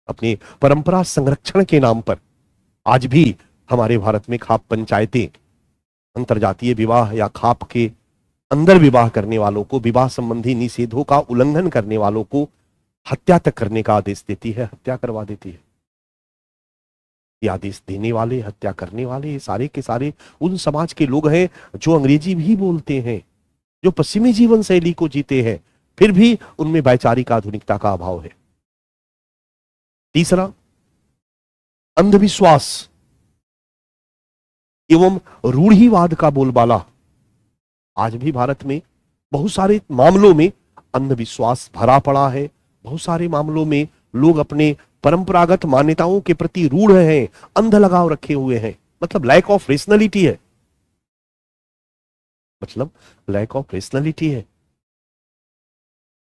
अपनी परंपरा संरक्षण के नाम पर आज भी हमारे भारत में खाप पंचायतें अंतरजातीय विवाह या खाप के अंदर विवाह करने वालों को, विवाह संबंधी निषेधों का उल्लंघन करने वालों को हत्या तक करने का आदेश देती है, हत्या करवा देती है। ये आदेश देने वाले, हत्या करने वाले, ये सारे के सारे उन समाज के लोग हैं जो अंग्रेजी भी बोलते हैं, जो पश्चिमी जीवन शैली को जीते हैं, फिर भी उनमें वैचारिक आधुनिकता का अभाव है। तीसरा, अंधविश्वास एवं रूढ़िवाद का बोलबाला। आज भी भारत में बहुत सारे मामलों में अंधविश्वास भरा पड़ा है, बहुत सारे मामलों में लोग अपने परंपरागत मान्यताओं के प्रति रूढ़ हैं, अंध लगाव रखे हुए हैं, मतलब लैक ऑफ रेशनलिटी है,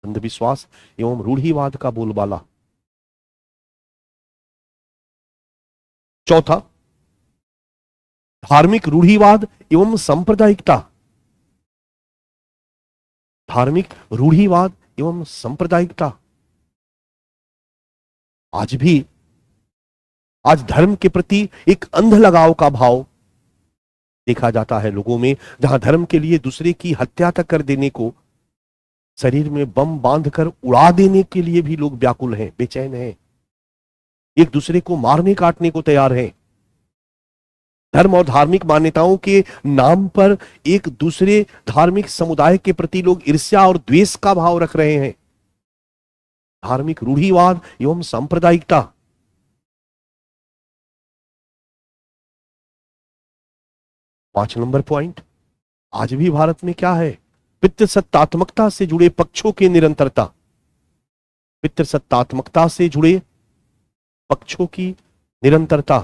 अंधविश्वास एवं रूढ़िवाद का बोलबाला। चौथा, धार्मिक रूढ़िवाद एवं सांप्रदायिकता, धार्मिक रूढ़िवाद एवं सांप्रदायिकता। आज धर्म के प्रति एक अंध लगाव का भाव देखा जाता है लोगों में, जहां धर्म के लिए दूसरे की हत्या तक कर देने को, शरीर में बम बांधकर उड़ा देने के लिए भी लोग व्याकुल हैं, बेचैन हैं, एक दूसरे को मारने काटने को तैयार हैं। धर्म और धार्मिक मान्यताओं के नाम पर एक दूसरे धार्मिक समुदाय के प्रति लोग ईर्ष्या और द्वेष का भाव रख रहे हैं। धार्मिक रूढ़िवाद एवं सांप्रदायिकता, 5 नंबर पॉइंट, आज भी भारत में क्या है? पितृसत्तात्मकता से जुड़े पक्षों की निरंतरता। पितृसत्तात्मकता से जुड़े पक्षों की निरंतरता।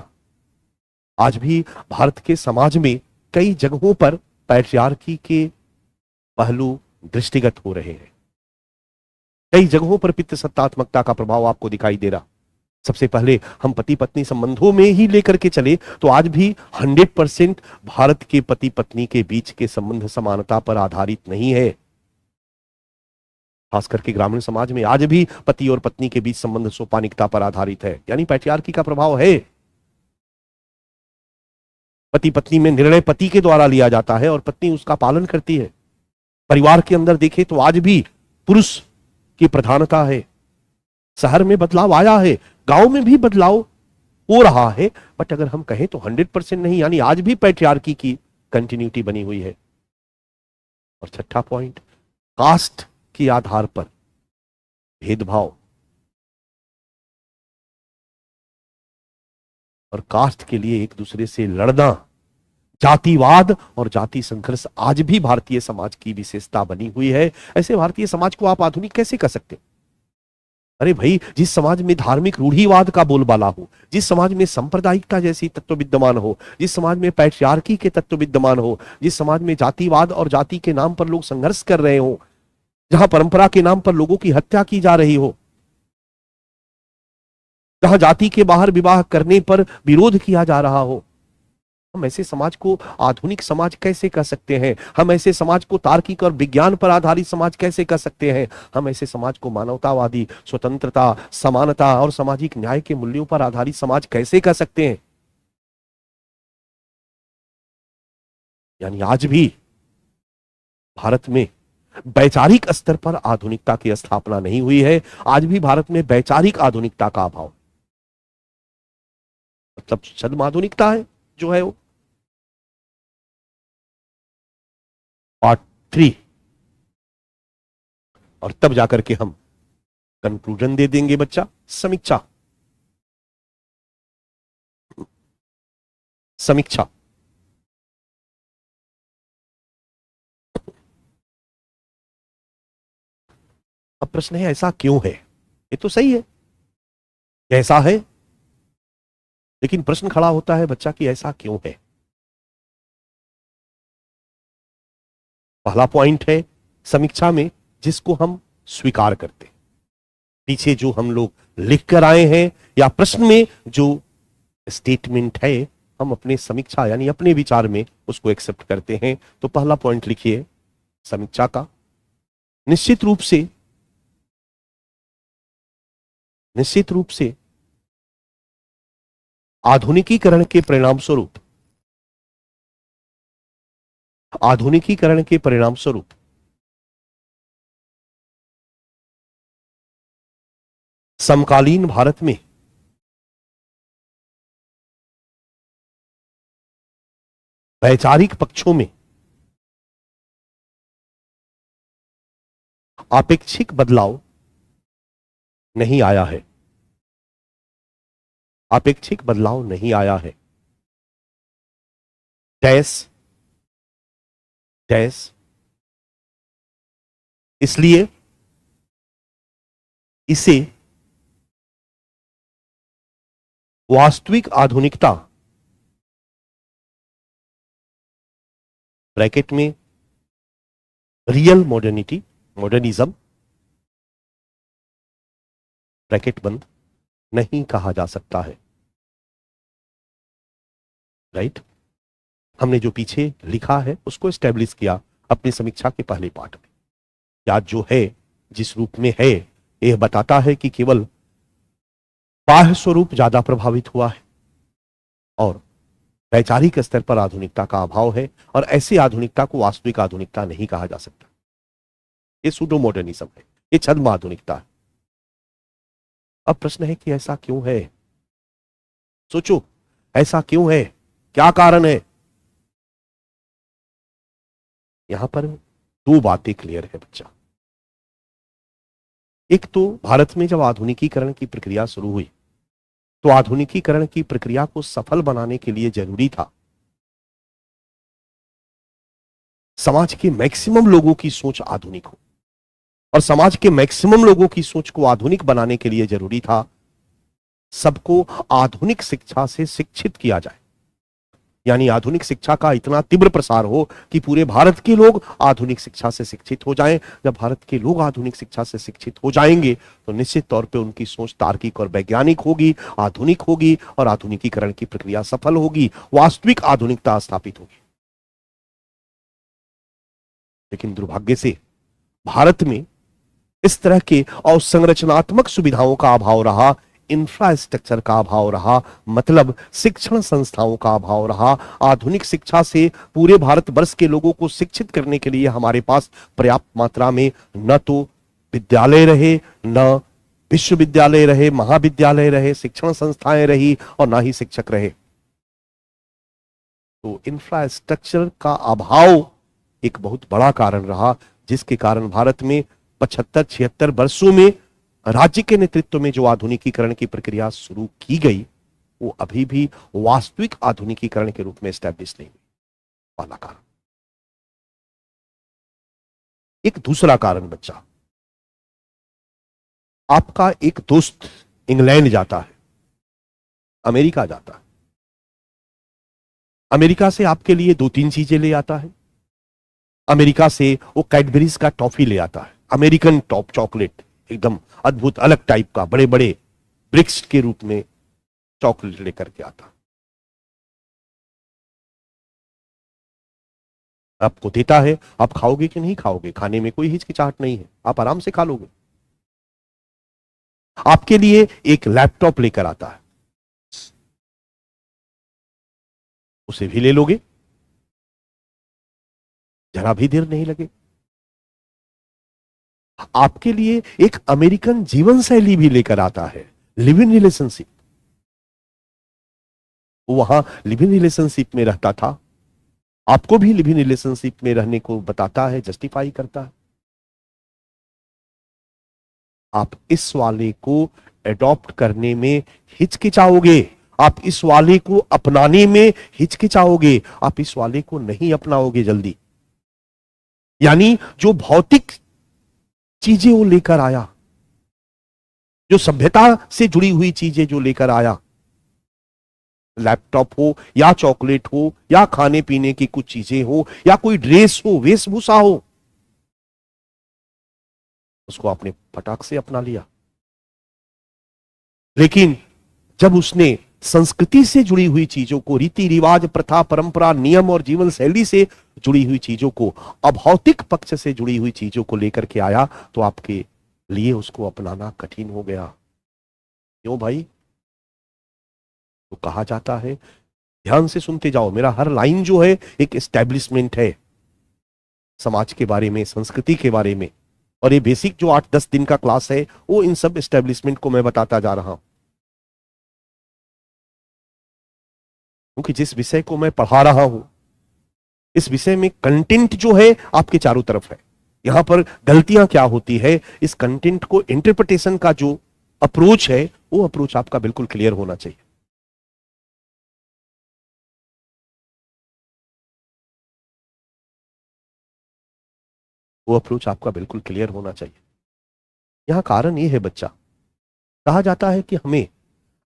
आज भी भारत के समाज में कई जगहों पर पैट्रियार्की के पहलू दृष्टिगत हो रहे हैं। कई जगहों पर पितृसत्तात्मकता का प्रभाव आपको दिखाई दे रहा। सबसे पहले हम पति पत्नी संबंधों में ही लेकर के चले तो आज भी 100% भारत के पति पत्नी के बीच के संबंध समानता पर आधारित नहीं है। खास करके ग्रामीण समाज में आज भी पति और पत्नी के बीच संबंध सोपानिकता पर आधारित है, यानी पैट्रियार्की का प्रभाव है। पति पत्नी में निर्णय पति के द्वारा लिया जाता है और पत्नी उसका पालन करती है। परिवार के अंदर देखें तो आज भी पुरुष की प्रधानता है। शहर में बदलाव आया है, गांव में भी बदलाव हो रहा है, बट अगर हम कहें तो 100% नहीं, यानी आज भी पैट्रियार्की की कंटिन्यूटी बनी हुई है। और छठा पॉइंट, कास्ट के आधार पर भेदभाव और कास्ट के लिए एक दूसरे से लड़ना, जातिवाद और जाति संघर्ष आज भी भारतीय समाज की विशेषता बनी हुई है। ऐसे भारतीय समाज को आप आधुनिक कैसे कर सकते? अरे भाई, जिस समाज में धार्मिक रूढ़िवाद का बोलबाला हो, जिस समाज में सांप्रदायिकता जैसी तत्व विद्यमान हो, जिस समाज में पैट्रियार्की के तत्व विद्यमान हो, जिस समाज में जातिवाद और जाति के नाम पर लोग संघर्ष कर रहे हो, जहां परंपरा के नाम पर लोगों की हत्या की जा रही हो, जहां जाति के बाहर विवाह करने पर विरोध किया जा रहा हो, हम ऐसे समाज को आधुनिक समाज कैसे कह सकते हैं? हम ऐसे समाज को तार्किक और विज्ञान पर आधारित समाज कैसे कह सकते हैं? हम ऐसे समाज को मानवतावादी, स्वतंत्रता, समानता और सामाजिक न्याय के मूल्यों पर आधारित समाज कैसे कह सकते हैं? यानी आज भी भारत में वैचारिक स्तर पर आधुनिकता की स्थापना नहीं हुई है। आज भी भारत में वैचारिक आधुनिकता का अभाव, मतलब छद्म आधुनिकता है जो है वो। पार्ट 3, और तब जाकर के हम कंक्लूजन दे देंगे बच्चा। समीक्षा। समीक्षा अब प्रश्न है, ऐसा क्यों है? ये तो सही है, ऐसा है, लेकिन प्रश्न खड़ा होता है बच्चा कि ऐसा क्यों है? पहला पॉइंट है समीक्षा में, जिसको हम स्वीकार करते हैं। पीछे जो हम लोग लिख कर आए हैं या प्रश्न में जो स्टेटमेंट है, हम अपने समीक्षा यानी अपने विचार में उसको एक्सेप्ट करते हैं। तो पहला पॉइंट लिखिए समीक्षा का, निश्चित रूप से आधुनिकीकरण के परिणाम स्वरूप समकालीन भारत में वैचारिक पक्षों में आपेक्षिक बदलाव नहीं आया है। आपेक्षिक बदलाव नहीं आया है। इसलिए इसे वास्तविक आधुनिकता ब्रैकेट में रियल मॉडर्निज्म ब्रैकेट बंद नहीं कहा जा सकता है। राइट? हमने जो पीछे लिखा है उसको एस्टेब्लिश किया अपनी समीक्षा के पहले पार्ट में। आज जो है, जिस रूप में है, यह बताता है कि केवल बाह्य स्वरूप ज्यादा प्रभावित हुआ है और वैचारिक स्तर पर आधुनिकता का अभाव है, और ऐसी आधुनिकता को वास्तविक आधुनिकता नहीं कहा जा सकता। ये सूडो मॉडर्निज्म है, ये छद्म आधुनिकता है। अब प्रश्न है कि ऐसा क्यों है? सोचो, ऐसा क्यों है? क्या कारण है? यहां पर 2 बातें क्लियर है बच्चा। एक तो भारत में जब आधुनिकीकरण की प्रक्रिया शुरू हुई तो आधुनिकीकरण की प्रक्रिया को सफल बनाने के लिए जरूरी था समाज के मैक्सिमम लोगों की सोच आधुनिक हो, और समाज के मैक्सिमम लोगों की सोच को आधुनिक बनाने के लिए जरूरी था सबको आधुनिक शिक्षा से शिक्षित किया जाए। यानी आधुनिक शिक्षा का इतना तीव्र प्रसार हो कि पूरे भारत के लोग आधुनिक शिक्षा से शिक्षित हो जाएं। जब भारत के लोग आधुनिक शिक्षा से शिक्षित हो जाएंगे तो निश्चित तौर पे उनकी सोच तार्किक और वैज्ञानिक होगी, आधुनिक होगी, और आधुनिकीकरण की प्रक्रिया सफल होगी, वास्तविक आधुनिकता स्थापित होगी। लेकिन दुर्भाग्य से भारत में इस तरह के अवसंरचनात्मक सुविधाओं का अभाव रहा, इंफ्रास्ट्रक्चर का अभाव रहा, मतलब शिक्षण संस्थाओं का अभाव रहा। आधुनिक शिक्षा से पूरे भारतवर्ष के लोगों को शिक्षित करने के लिए हमारे पास पर्याप्त मात्रा में न तो विद्यालय रहे, न विश्वविद्यालय रहे, महाविद्यालय रहे, शिक्षण संस्थाएं रही, और ना ही शिक्षक रहे। तो इंफ्रास्ट्रक्चर का अभाव एक बहुत बड़ा कारण रहा, जिसके कारण भारत में 75-76 वर्षों में राज्य के नेतृत्व में जो आधुनिकीकरण की प्रक्रिया शुरू की गई वो अभी भी वास्तविक आधुनिकीकरण के रूप में एस्टैब्लिश नहीं हुई। पहला कारण। एक दूसरा कारण बच्चा, आपका एक दोस्त इंग्लैंड जाता है, अमेरिका जाता है, अमेरिका से आपके लिए 2-3 चीजें ले आता है। अमेरिका से वो कैडबरीज का टॉफी ले आता है, अमेरिकन टॉप चॉकलेट, एकदम अद्भुत अलग टाइप का, बड़े बड़े ब्रिक्स के रूप में चॉकलेट लेकर के आता, आपको देता है। आप खाओगे कि नहीं खाओगे, खाने में कोई हिचकिचाहट नहीं है, आप आराम से खा लोगे। आपके लिए एक लैपटॉप लेकर आता है, उसे भी ले लोगे, जरा भी देर नहीं लगे। आपके लिए एक अमेरिकन जीवन शैली भी लेकर आता है, लिव इन रिलेशनशिप। वो वहां लिव इन रिलेशनशिप में रहता था, आपको भी लिव इन रिलेशनशिप में रहने को बताता है, जस्टिफाई करता है। आप इस वाले को एडॉप्ट करने में हिचकिचाओगे, आप इस वाले को अपनाने में हिचकिचाओगे, आप इस वाले को नहीं अपनाओगे जल्दी। यानी जो भौतिक चीजें वो लेकर आया, जो सभ्यता से जुड़ी हुई चीजें जो लेकर आया, लैपटॉप हो या चॉकलेट हो या खाने पीने की कुछ चीजें हो या कोई ड्रेस हो, वेशभूषा हो, उसको आपने फटाक से अपना लिया। लेकिन जब उसने संस्कृति से जुड़ी हुई चीजों को, रीति रिवाज, प्रथा, परंपरा, नियम और जीवन शैली से जुड़ी हुई चीजों को, अभौतिक पक्ष से जुड़ी हुई चीजों को लेकर के आया, तो आपके लिए उसको अपनाना कठिन हो गया। क्यों भाई? तो कहा जाता है, ध्यान से सुनते जाओ, मेरा हर लाइन जो है एक एस्टैब्लिशमेंट है समाज के बारे में, संस्कृति के बारे में, और ये बेसिक जो 8-10 दिन का क्लास है वो इन सब एस्टैब्लिशमेंट को मैं बताता जा रहा हूं। क्योंकि जिस विषय को मैं पढ़ा रहा हूं, इस विषय में कंटेंट जो है आपके चारों तरफ है। यहां पर गलतियां क्या होती है, इस कंटेंट को इंटरप्रिटेशन का जो अप्रोच है, वो अप्रोच आपका बिल्कुल क्लियर होना चाहिए। वो अप्रोच आपका बिल्कुल क्लियर होना चाहिए। यहां कारण ये है बच्चा, कहा जाता है कि हमें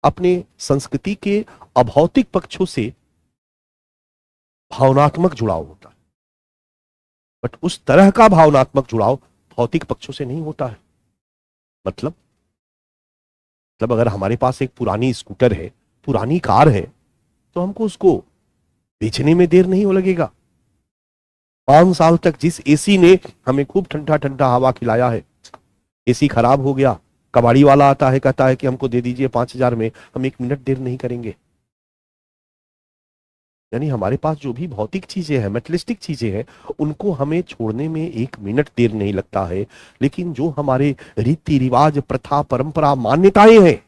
अपने संस्कृति के अभौतिक पक्षों से भावनात्मक जुड़ाव होता है, बट उस तरह का भावनात्मक जुड़ाव भौतिक पक्षों से नहीं होता है। मतलब अगर हमारे पास एक पुरानी स्कूटर है, पुरानी कार है, तो हमको उसको बेचने में देर नहीं हो लगेगा। 5 साल तक जिस एसी ने हमें खूब ठंडा ठंडा हवा खिलाया है, एसी खराब हो गया, कबाड़ी वाला आता है, कहता है कि हमको दे दीजिए 5,000 में, हम 1 मिनट देर नहीं करेंगे। यानी हमारे पास जो भी भौतिक चीजें हैं, मेटलिस्टिक चीजें हैं, उनको हमें छोड़ने में 1 मिनट देर नहीं लगता है। लेकिन जो हमारे रीति रिवाज, प्रथा, परंपरा, मान्यताएं हैं,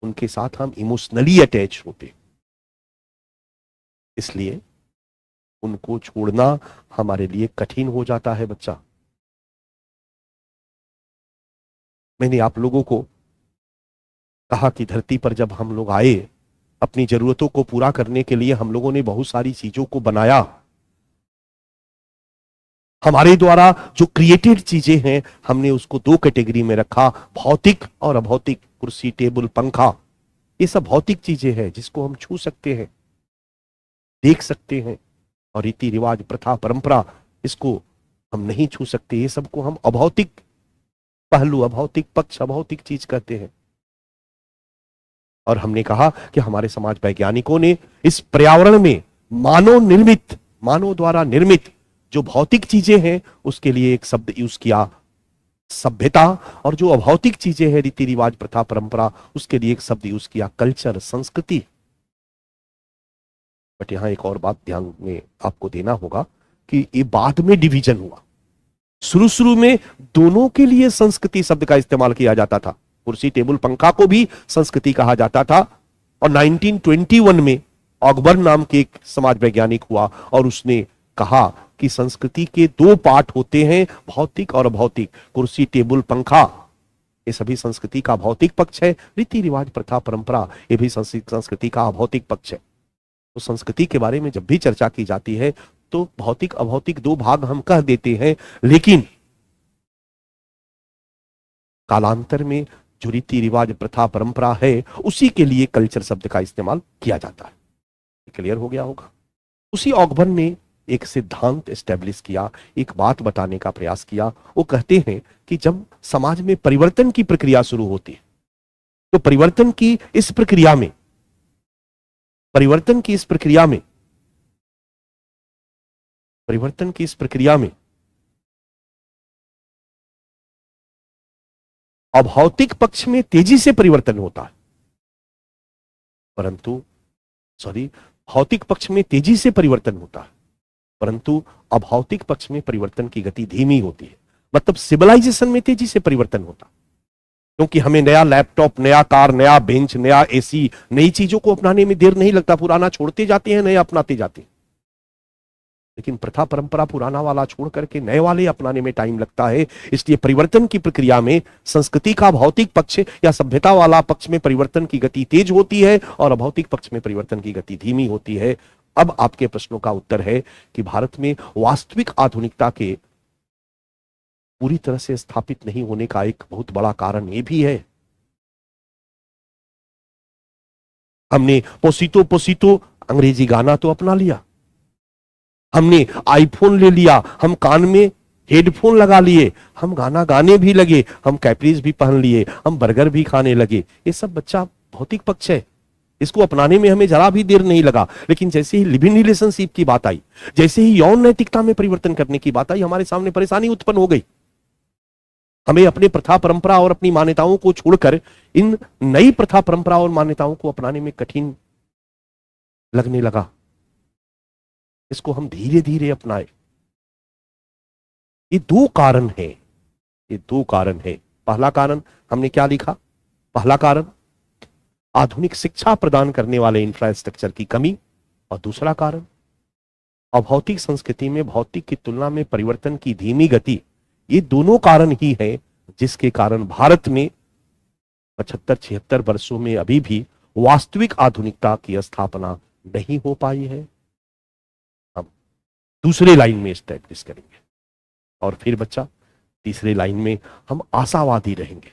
उनके साथ हम इमोशनली अटैच होते, इसलिए उनको छोड़ना हमारे लिए कठिन हो जाता है बच्चा। मैंने आप लोगों को कहा कि धरती पर जब हम लोग आए, अपनी जरूरतों को पूरा करने के लिए हम लोगों ने बहुत सारी चीजों को बनाया, हमारे द्वारा जो क्रिएटेड चीजें हैं हमने उसको दो कैटेगरी में रखा, भौतिक और अभौतिक। कुर्सी, टेबल, पंखा, ये सब भौतिक चीजें हैं जिसको हम छू सकते हैं, देख सकते हैं, और रीति रिवाज, प्रथा, परंपरा, इसको हम नहीं छू सकते। ये सबको हम अभौतिक पहलू, अभौतिक पक्ष, अभौतिक चीज कहते हैं। और हमने कहा कि हमारे समाज वैज्ञानिकों ने इस पर्यावरण में मानव निर्मित, मानव द्वारा निर्मित जो भौतिक चीजें हैं उसके लिए एक शब्द यूज किया, सभ्यता, और जो अभौतिक चीजें हैं, रीति रिवाज, प्रथा, परंपरा, उसके लिए एक शब्द यूज किया, कल्चर, संस्कृति। बट यहां एक और बात ध्यान में आपको देना होगा कि ये बाद में डिवीजन हुआ। शुरू में दोनों के लिए संस्कृति शब्द का इस्तेमाल किया जाता था। कुर्सी, टेबल, पंखा को भी संस्कृति कहा जाता था। और 1921 में ऑगबर्न नाम के एक समाज वैज्ञानिक हुआ और उसने कहा कि संस्कृति के दो पार्ट होते हैं, भौतिक और अभौतिक। कुर्सी, टेबल, पंखा, ये सभी संस्कृति का भौतिक पक्ष है। रीति रिवाज, प्रथा, परंपरा, ये भी संस्कृति का अभौतिक पक्ष है। तो संस्कृति के बारे में जब भी चर्चा की जाती है तो भौतिक अभौतिक दो भाग हम कह देते हैं, लेकिन कालांतर में जो रीति रिवाज, प्रथा, परंपरा है उसी के लिए कल्चर शब्द का इस्तेमाल किया जाता है। क्लियर हो गया होगा। उसी ऑगबर्न ने एक सिद्धांत एस्टेब्लिश किया, एक बात बताने का प्रयास किया। वो कहते हैं कि जब समाज में परिवर्तन की प्रक्रिया शुरू होती है तो परिवर्तन की इस प्रक्रिया में अभौतिक पक्ष में तेजी से परिवर्तन होता है, भौतिक पक्ष में तेजी से परिवर्तन होता है, परंतु अभौतिक पक्ष में परिवर्तन की गति धीमी होती है। मतलब सिविलाइजेशन में तेजी से परिवर्तन होता, क्योंकि हमें नया लैपटॉप, नया कार, नया बेंच, नया एसी, नई चीजों को अपनाने में देर नहीं लगता। पुराना छोड़ते जाते हैं, नया अपनाते जाते हैं। लेकिन प्रथा, परंपरा, पुराना वाला छोड़ करके नए वाले अपनाने में टाइम लगता है। इसलिए परिवर्तन की प्रक्रिया में संस्कृति का भौतिक पक्ष या सभ्यता वाला पक्ष में परिवर्तन की गति तेज होती है और अभौतिक पक्ष में परिवर्तन की गति धीमी होती है। अब आपके प्रश्नों का उत्तर है कि भारत में वास्तविक आधुनिकता के पूरी तरह से स्थापित नहीं होने का एक बहुत बड़ा कारण यह भी है, हमने पोसीतो पोसीतो अंग्रेजी गाना तो अपना लिया, हमने आईफोन ले लिया, हम कान में हेडफोन लगा लिए, हम गाना गाने भी लगे, हम कैपरीज भी पहन लिए, हम बर्गर भी खाने लगे। ये सब बच्चा भौतिक पक्ष है, इसको अपनाने में हमें जरा भी देर नहीं लगा। लेकिन जैसे ही लिव इन रिलेशनशिप की बात आई, जैसे ही यौन नैतिकता में परिवर्तन करने की बात आई, हमारे सामने परेशानी उत्पन्न हो गई। हमें अपने प्रथा, परंपरा और अपनी मान्यताओं को छोड़कर इन नई प्रथा, परंपरा और मान्यताओं को अपनाने में कठिन लगने लगा। इसको हम धीरे धीरे अपनाए। ये दो कारण है। पहला कारण हमने क्या लिखा? पहला कारण आधुनिक शिक्षा प्रदान करने वाले इंफ्रास्ट्रक्चर की कमी, और दूसरा कारण अभौतिक संस्कृति में भौतिक की तुलना में परिवर्तन की धीमी गति। ये दोनों कारण ही हैं जिसके कारण भारत में 75-76 वर्षों में अभी भी वास्तविक आधुनिकता की स्थापना नहीं हो पाई है। हम दूसरे लाइन में एस्टैब्लिश करेंगे और फिर बच्चा तीसरे लाइन में हम आशावादी रहेंगे,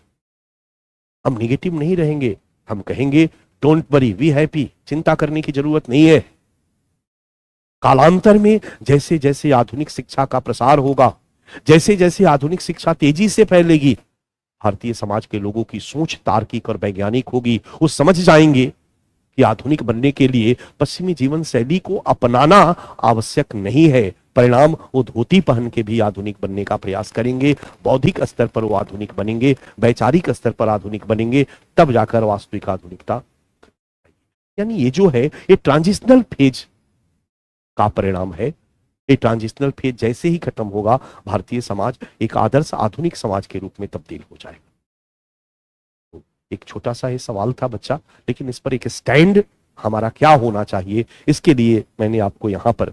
हम निगेटिव नहीं रहेंगे। हम कहेंगे डोंट वरी, वी हैप्पी, चिंता करने की जरूरत नहीं है। कालांतर में जैसे जैसे आधुनिक शिक्षा का प्रसार होगा, जैसे जैसे आधुनिक शिक्षा तेजी से फैलेगी, भारतीय समाज के लोगों की सोच तार्किक और वैज्ञानिक होगी। वो समझ जाएंगे कि आधुनिक बनने के लिए पश्चिमी जीवन शैली को अपनाना आवश्यक नहीं है। परिणाम वो धोती पहन के भी आधुनिक बनने का प्रयास करेंगे। बौद्धिक स्तर पर वो आधुनिक बनेंगे, वैचारिक स्तर पर आधुनिक बनेंगे, तब जाकर वास्तविक आधुनिकता। यानी ये जो है ये ट्रांजिशनल फेज का परिणाम है। ये ट्रांजिशनल फेज जैसे ही खत्म होगा, भारतीय समाज एक आदर्श आधुनिक समाज के रूप में तब्दील हो जाएगा। तो एक छोटा सा ये सवाल था बच्चा, लेकिन इस पर एक स्टैंड हमारा क्या होना चाहिए, इसके लिए मैंने आपको यहां पर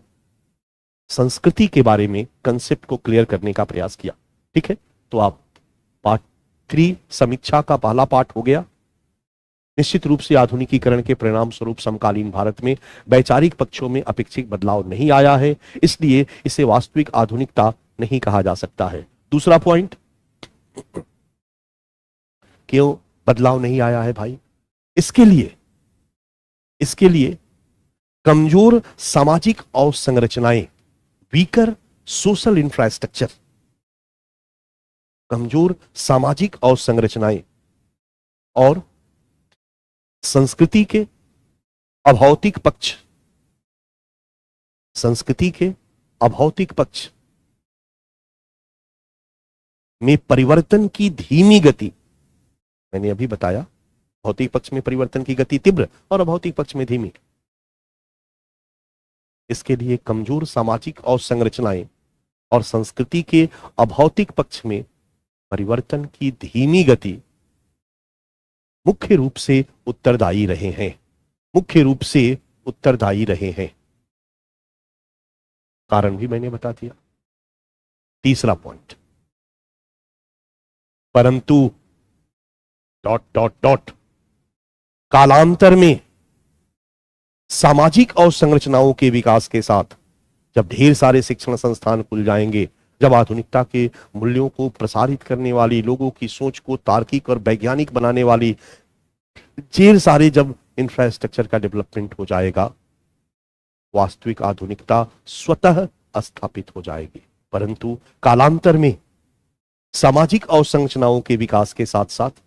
संस्कृति के बारे में कंसेप्ट को क्लियर करने का प्रयास किया। ठीक है, तो आप पार्ट 3 समीक्षा का पहला पार्ट हो गया। निश्चित रूप से आधुनिकीकरण के परिणाम स्वरूप समकालीन भारत में वैचारिक पक्षों में अपेक्षित बदलाव नहीं आया है, इसलिए इसे वास्तविक आधुनिकता नहीं कहा जा सकता है। दूसरा पॉइंट, क्यों बदलाव नहीं आया है भाई? इसके लिए कमजोर सामाजिक अवसंरचनाएं, वीकर सोशल इंफ्रास्ट्रक्चर, कमजोर सामाजिक अवसंरचनाएं और संस्कृति के अभौतिक पक्ष, संस्कृति के अभौतिक पक्ष में परिवर्तन की धीमी गति, मैंने अभी बताया भौतिक पक्ष में परिवर्तन की गति तीव्र और अभौतिक पक्ष में धीमी। इसके लिए कमजोर सामाजिक अवसंरचनाएं और संस्कृति के अभौतिक पक्ष में परिवर्तन की धीमी गति मुख्य रूप से उत्तरदायी रहे हैं, मुख्य रूप से उत्तरदायी रहे हैं। कारण भी मैंने बता दिया। तीसरा पॉइंट, परंतु डॉट डॉट डॉट कालांतर में सामाजिक अवसंरचनाओं के विकास के साथ जब ढेर सारे शिक्षण संस्थान खुल जाएंगे, जब आधुनिकता के मूल्यों को प्रसारित करने वाली, लोगों की सोच को तार्किक और वैज्ञानिक बनाने वाली ढेर सारे जब इंफ्रास्ट्रक्चर का डेवलपमेंट हो जाएगा, वास्तविक आधुनिकता स्वतः स्थापित हो जाएगी। परंतु कालांतर में सामाजिक अवसंरचनाओं के विकास के साथ साथ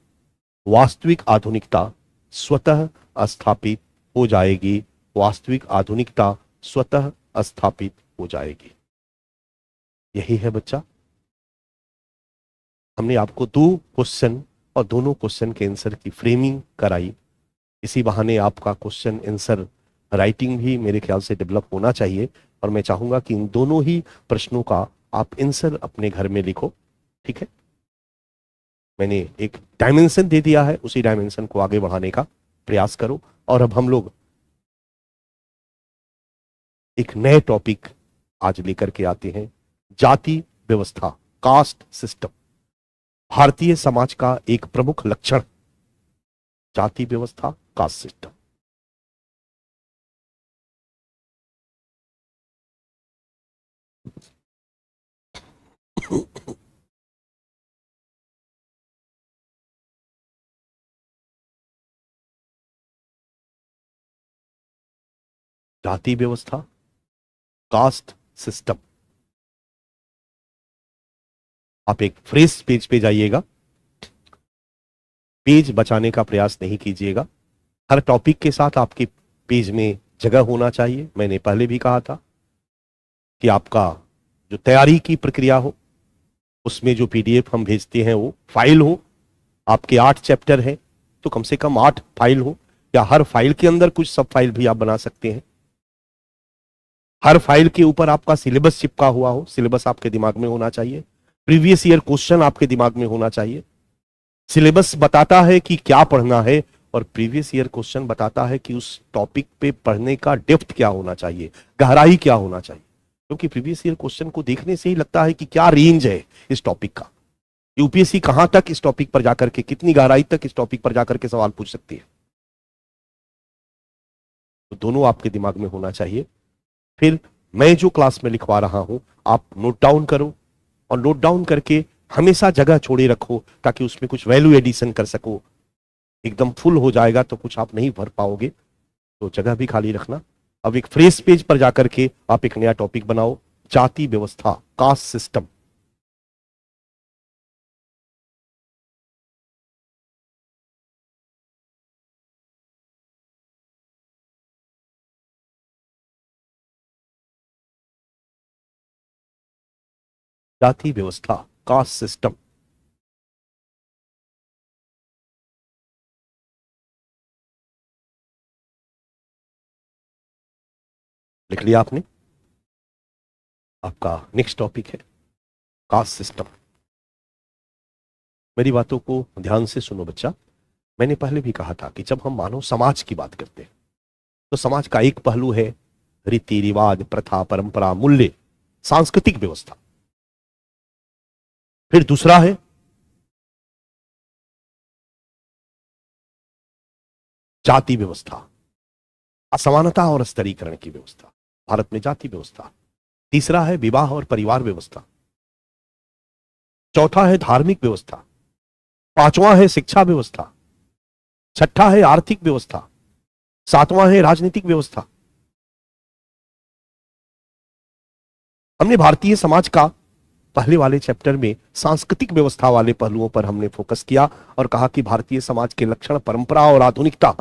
वास्तविक आधुनिकता स्वतः स्थापित हो जाएगी, वास्तविक आधुनिकता स्वतः स्थापित हो जाएगी। यही है बच्चा। हमने आपको 2 क्वेश्चन और दोनों क्वेश्चन के आंसर की फ्रेमिंग कराई। इसी बहाने आपका क्वेश्चन आंसर राइटिंग भी मेरे ख्याल से डेवलप होना चाहिए, और मैं चाहूंगा कि इन दोनों ही प्रश्नों का आप आंसर अपने घर में लिखो। ठीक है, मैंने एक डायमेंशन दे दिया है, उसी डायमेंशन को आगे बढ़ाने का प्रयास करो। और अब हम लोग एक नए टॉपिक आज लेकर के आते हैं, जाति व्यवस्था, कास्ट सिस्टम। भारतीय समाज का एक प्रमुख लक्षण जाति व्यवस्था, कास्ट सिस्टम। जाति व्यवस्था, कास्ट सिस्टम। आप एक फ्रेश पेज पे जाइएगा, पेज बचाने का प्रयास नहीं कीजिएगा। हर टॉपिक के साथ आपके पेज में जगह होना चाहिए। मैंने पहले भी कहा था कि आपका जो तैयारी की प्रक्रिया हो, उसमें जो पीडीएफ हम भेजते हैं वो फाइल हो। आपके 8 चैप्टर हैं तो कम से कम 8 फाइल हो, या हर फाइल के अंदर कुछ सब फाइल भी आप बना सकते हैं। हर फाइल के ऊपर आपका सिलेबस चिपका हुआ हो, सिलेबस आपके दिमाग में होना चाहिए। प्रीवियस ईयर क्वेश्चन आपके दिमाग में होना चाहिए। सिलेबस बताता है कि क्या पढ़ना है, और प्रीवियस ईयर क्वेश्चन बताता है कि उस टॉपिक पे पढ़ने का डेप्थ क्या होना चाहिए, गहराई क्या होना चाहिए। क्योंकि प्रीवियस ईयर क्वेश्चन को देखने से ही लगता है कि क्या रेंज है इस टॉपिक का, यूपीएससी कहां तक इस टॉपिक पर जाकर के, कितनी गहराई तक इस टॉपिक पर जाकर के सवाल पूछ सकती है। तो दोनों आपके दिमाग में होना चाहिए। फिर मैं जो क्लास में लिखवा रहा हूं आप नोट डाउन करो, और नोट डाउन करके हमेशा जगह छोड़े रखो ताकि उसमें कुछ वैल्यू एडिशन कर सको। एकदम फुल हो जाएगा तो कुछ आप नहीं भर पाओगे, तो जगह भी खाली रखना। अब एक फ्रेश पेज पर जाकर के आप एक नया टॉपिक बनाओ, जाति व्यवस्था, कास्ट सिस्टम। जाति व्यवस्था, कास्ट सिस्टम। लिख लिया आपने? आपका नेक्स्ट टॉपिक है कास्ट सिस्टम। मेरी बातों को ध्यान से सुनो बच्चा। मैंने पहले भी कहा था कि जब हम मानव समाज की बात करते हैं तो समाज का एक पहलू है रीति रिवाज, प्रथा, परंपरा, मूल्य, सांस्कृतिक व्यवस्था। फिर दूसरा है जाति व्यवस्था, असमानता और स्तरीकरण की व्यवस्था, भारत में जाति व्यवस्था। तीसरा है विवाह और परिवार व्यवस्था, चौथा है धार्मिक व्यवस्था, पांचवा है शिक्षा व्यवस्था, छठा है आर्थिक व्यवस्था, सातवां है राजनीतिक व्यवस्था। हमने भारतीय समाज का पहले वाले चैप्टर में सांस्कृतिक व्यवस्था वाले पहलुओं पर हमने फोकस किया और कहा कि भारतीय समाज के लक्षण, परंपरा और आधुनिकता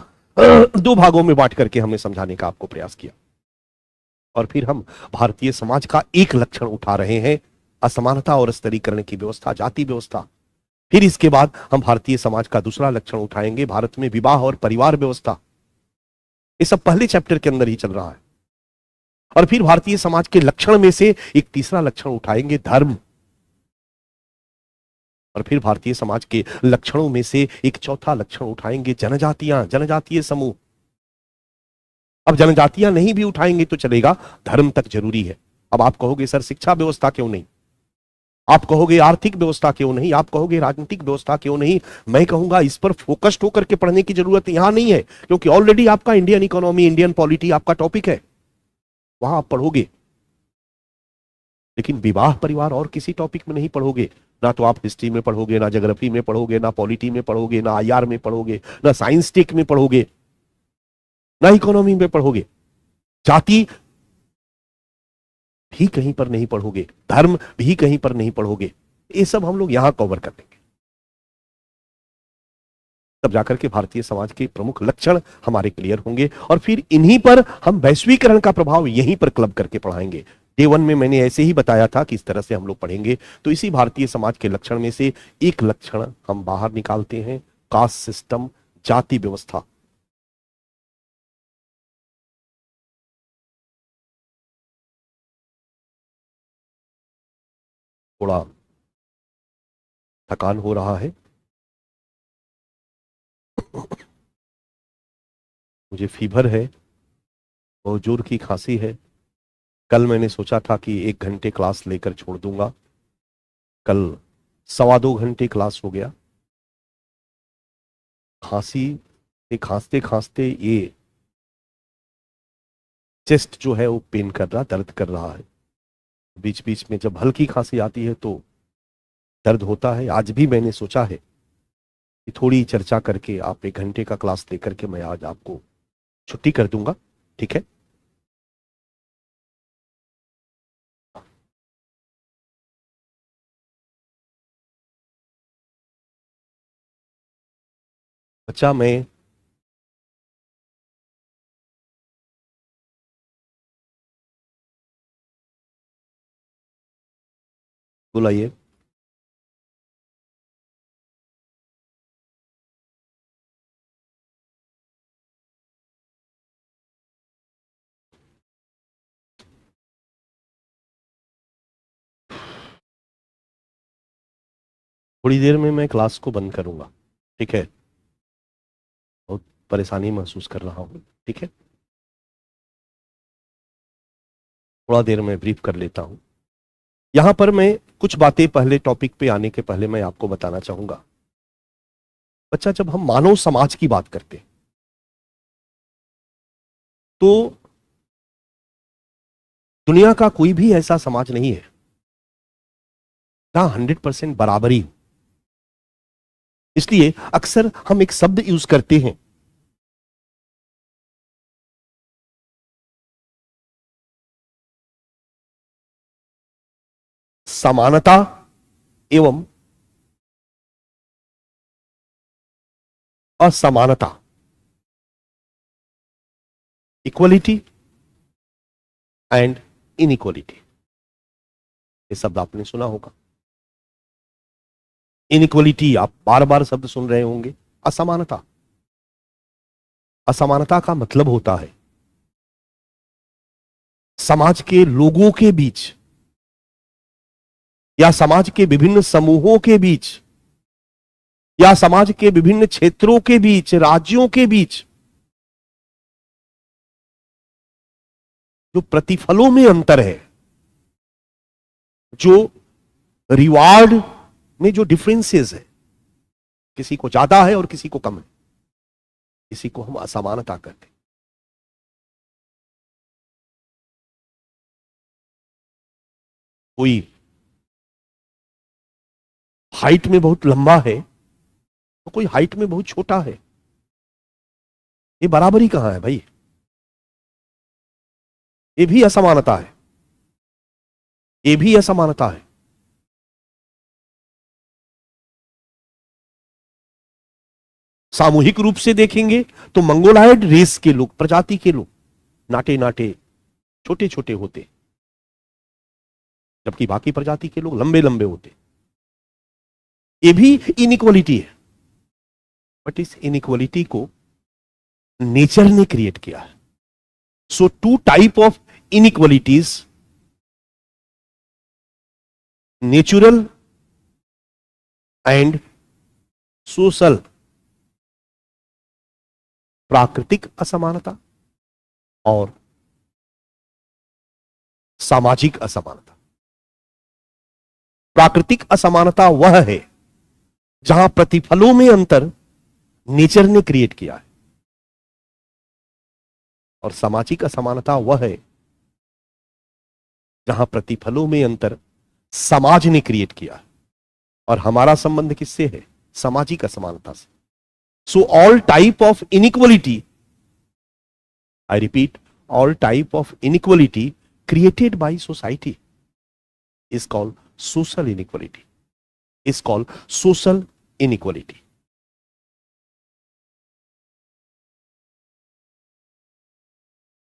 दो भागों में बांट करके हमने समझाने का आपको प्रयास किया। और फिर हम भारतीय समाज का एक लक्षण उठा रहे हैं, असमानता और स्तरीकरण की व्यवस्था, जाति व्यवस्था। फिर इसके बाद हम भारतीय समाज का दूसरा लक्षण उठाएंगे, भारत में विवाह और परिवार व्यवस्था। ये सब पहले चैप्टर के अंदर ही चल रहा है। और फिर भारतीय समाज के लक्षण में से एक तीसरा लक्षण उठाएंगे, धर्म। और फिर भारतीय समाज के लक्षणों में से एक चौथा लक्षण उठाएंगे, जनजातियां, जनजातीय समूह। अब जनजातियां नहीं भी उठाएंगे तो चलेगा, धर्म तक जरूरी है। अब आप कहोगे सर शिक्षा व्यवस्था क्यों नहीं, आप कहोगे आर्थिक व्यवस्था क्यों नहीं, आप कहोगे राजनीतिक व्यवस्था क्यों नहीं। मैं कहूंगा इस पर फोकस्ड होकर के पढ़ने की जरूरत यहां नहीं है, क्योंकि ऑलरेडी आपका इंडियन इकोनॉमी, इंडियन पॉलिटी आपका टॉपिक है, वहां आप पढ़ोगे। लेकिन विवाह परिवार और किसी टॉपिक में नहीं पढ़ोगे। ना तो आप हिस्ट्री में पढ़ोगे, ना ज्योग्राफी में पढ़ोगे, ना पॉलिटी में पढ़ोगे, ना आईआर में पढ़ोगे, ना साइंस टेक में पढ़ोगे, ना इकोनॉमी में पढ़ोगे। जाति भी कहीं पर नहीं पढ़ोगे, धर्म भी कहीं पर नहीं पढ़ोगे। ये सब हम लोग यहां कवर कर देंगे, तब जाकर के भारतीय समाज के प्रमुख लक्षण हमारे क्लियर होंगे। और फिर इन्हीं पर हम वैश्वीकरण का प्रभाव यहीं पर क्लब करके पढ़ाएंगे। डे 1 में मैंने ऐसे ही बताया था कि इस तरह से हम लोग पढ़ेंगे। तो इसी भारतीय समाज के लक्षण में से एक लक्षण हम बाहर निकालते हैं, कास्ट सिस्टम, जाति व्यवस्था। थोड़ा थकान हो रहा है, मुझे फीवर है, बहुत जोर की खांसी है। कल मैंने सोचा था कि 1 घंटे क्लास लेकर छोड़ दूंगा, कल 2.25 घंटे क्लास हो गया। खांसी से खांसते खांसते ये चेस्ट जो है वो पेन कर रहा, दर्द कर रहा है। बीच बीच में जब हल्की खांसी आती है तो दर्द होता है। आज भी मैंने सोचा है कि थोड़ी चर्चा करके आप 1 घंटे का क्लास लेकर के मैं आज आपको छुट्टी कर दूंगा, ठीक है। बच्चा मैं बुलाइए। थोड़ी देर में मैं क्लास को बंद करूंगा, ठीक है। बहुत परेशानी महसूस कर रहा हूं, ठीक है। थोड़ा देर में ब्रीफ कर लेता हूं। यहां पर मैं कुछ बातें पहले टॉपिक पे आने के पहले मैं आपको बताना चाहूंगा। बच्चा जब हम मानव समाज की बात करते हैं तो दुनिया का कोई भी ऐसा समाज नहीं है जहां 100% बराबरी हो। इसलिए अक्सर हम एक शब्द यूज करते हैं, समानता एवं असमानता, इक्वलिटी एंड इनइक्वलिटी। ये शब्द आपने सुना होगा। इनइक्वलिटी आप बार बार शब्द सुन रहे होंगे। असमानता, असमानता का मतलब होता है समाज के लोगों के बीच या समाज के विभिन्न समूहों के बीच या समाज के विभिन्न क्षेत्रों के बीच, राज्यों के बीच जो प्रतिफलों में अंतर है, जो रिवार्ड में जो डिफरेंसेस है, किसी को ज्यादा है और किसी को कम है, इसी को हम असमानता कहते हैं। कोई हाइट में बहुत लंबा है तो कोई हाइट में बहुत छोटा है। ये बराबरी कहां है भाई? ये भी असमानता है, ये भी असमानता है। सामूहिक रूप से देखेंगे तो मंगोलायड रेस के लोग, प्रजाति के लोग नाटे नाटे छोटे छोटे होते, जबकि बाकी प्रजाति के लोग लंबे लंबे होते। ये भी इनइक्वालिटी है, बट इस इनइक्वालिटी को नेचर ने क्रिएट किया है। So two type of inequalities, natural and social. प्राकृतिक असमानता और सामाजिक असमानता। प्राकृतिक असमानता वह है जहां प्रतिफलों में अंतर नेचर ने क्रिएट किया है, और सामाजिक असमानता वह है जहां प्रतिफलों में अंतर समाज ने क्रिएट किया है। और हमारा संबंध किससे है? सामाजिक असमानता से। So all type of inequality, I repeat, all type of inequality created by society is called social inequality, is called social inequality.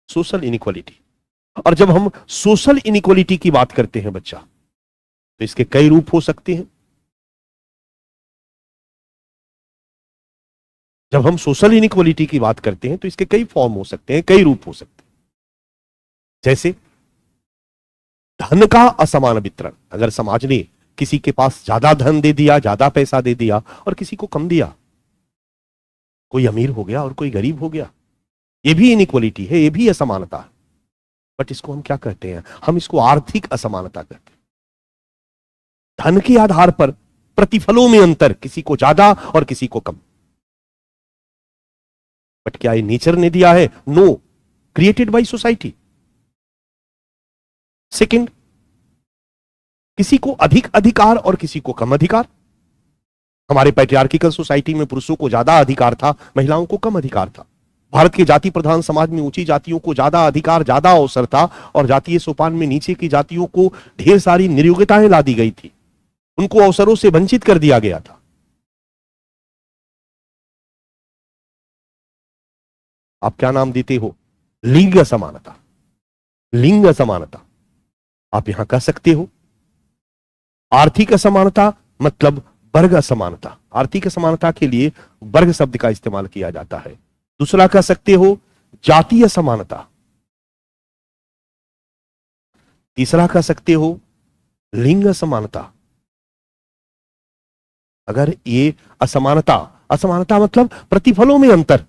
Social inequality. और जब हम सोशल इनइक्वालिटी की बात करते हैं बच्चा, तो इसके कई रूप हो सकते हैं। जब हम सोशल इनइक्वालिटी की बात करते हैं तो इसके कई फॉर्म हो सकते हैं, कई रूप हो सकते हैं। जैसे धन का असमान वितरण। अगर समाज ने किसी के पास ज्यादा धन दे दिया, ज्यादा पैसा दे दिया, और किसी को कम दिया, कोई अमीर हो गया और कोई गरीब हो गया, यह भी इनइक्वालिटी है, यह भी असमानता है। बट इसको हम क्या कहते हैं? हम इसको आर्थिक असमानता कहते हैं। धन के आधार पर प्रतिफलों में अंतर, किसी को ज्यादा और किसी को कम। बट क्या ये नेचर ने दिया है? No, created by society. Second, किसी को अधिक अधिकार और किसी को कम अधिकार। हमारे पैट्रियार्किकल सोसाइटी में पुरुषों को ज्यादा अधिकार था, महिलाओं को कम अधिकार था। भारत के जाति प्रधान समाज में ऊंची जातियों को ज्यादा अधिकार, ज्यादा अवसर था, और जातीय सोपान में नीचे की जातियों को ढेर सारी नियोग्यताएं ला दी गई थी, उनको अवसरों से वंचित कर दिया गया था। आप क्या नाम देते हो? लिंग असमानता। लिंग असमानता आप यहां कह सकते हो। आर्थिक असमानता मतलब वर्ग असमानता। आर्थिक असमानता के लिए वर्ग शब्द का इस्तेमाल किया जाता है। दूसरा कह सकते हो जातीय असमानता। तीसरा कह सकते हो लिंग असमानता। अगर ये असमानता, असमानता मतलब प्रतिफलों में अंतर,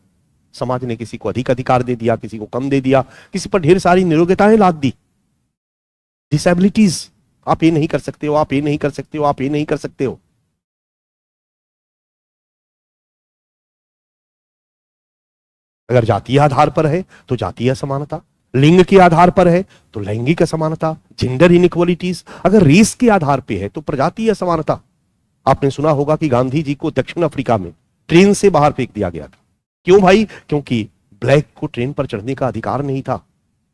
समाज ने किसी को अधिक अधिकार दे दिया, किसी को कम दे दिया, किसी पर ढेर सारी नियोग्यताएं लाद दी, डिसेबिलिटीज, आप ये नहीं कर सकते हो, आप ये नहीं कर सकते हो, आप ये नहीं कर सकते हो। अगर जातीय आधार पर है तो जातीय असमानता, लिंग के आधार पर है तो लैंगिक असमानता, जेंडर इनइक्वालिटीज। अगर रेस के आधार पर है तो प्रजातीय असमानता। आपने सुना होगा कि गांधी जी को दक्षिण अफ्रीका में ट्रेन से बाहर फेंक दिया गया था। क्यों भाई? क्योंकि ब्लैक को ट्रेन पर चढ़ने का अधिकार नहीं था,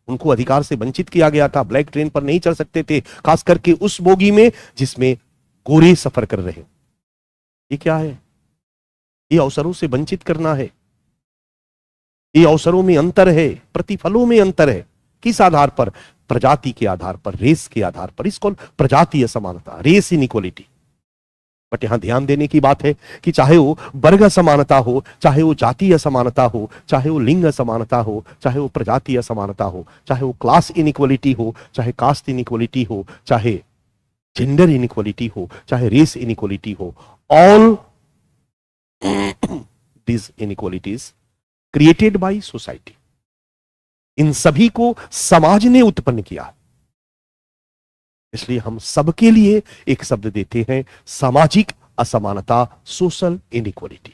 उनको अधिकार से वंचित किया गया था। ब्लैक ट्रेन पर नहीं चढ़ सकते थे, खास करके उस बोगी में जिसमें गोरे सफर कर रहे। ये क्या है? ये अवसरों से वंचित करना है, ये अवसरों में अंतर है, प्रतिफलों में अंतर है। किस आधार पर? प्रजाति के आधार पर, रेस के आधार पर। इसको प्रजातीय असमानता, रेस इनइक्वालिटी। बट यहां ध्यान देने की बात है कि चाहे वो वर्ग असमानता हो, चाहे वो जातीय असमानता हो, चाहे वो लिंग असमानता हो, चाहे वो प्रजातीय असमानता हो, चाहे वो क्लास इनइक्वालिटी हो, चाहे कास्ट इनइक्वालिटी हो, चाहे जेंडर इनइक्वालिटी हो, चाहे रेस इनइक्वालिटी हो, all this inequalities created by society. इन सभी को समाज ने उत्पन्न किया। इसलिए हम सबके लिए एक शब्द देते हैं, सामाजिक असमानता, सोशल इनइक्वालिटी।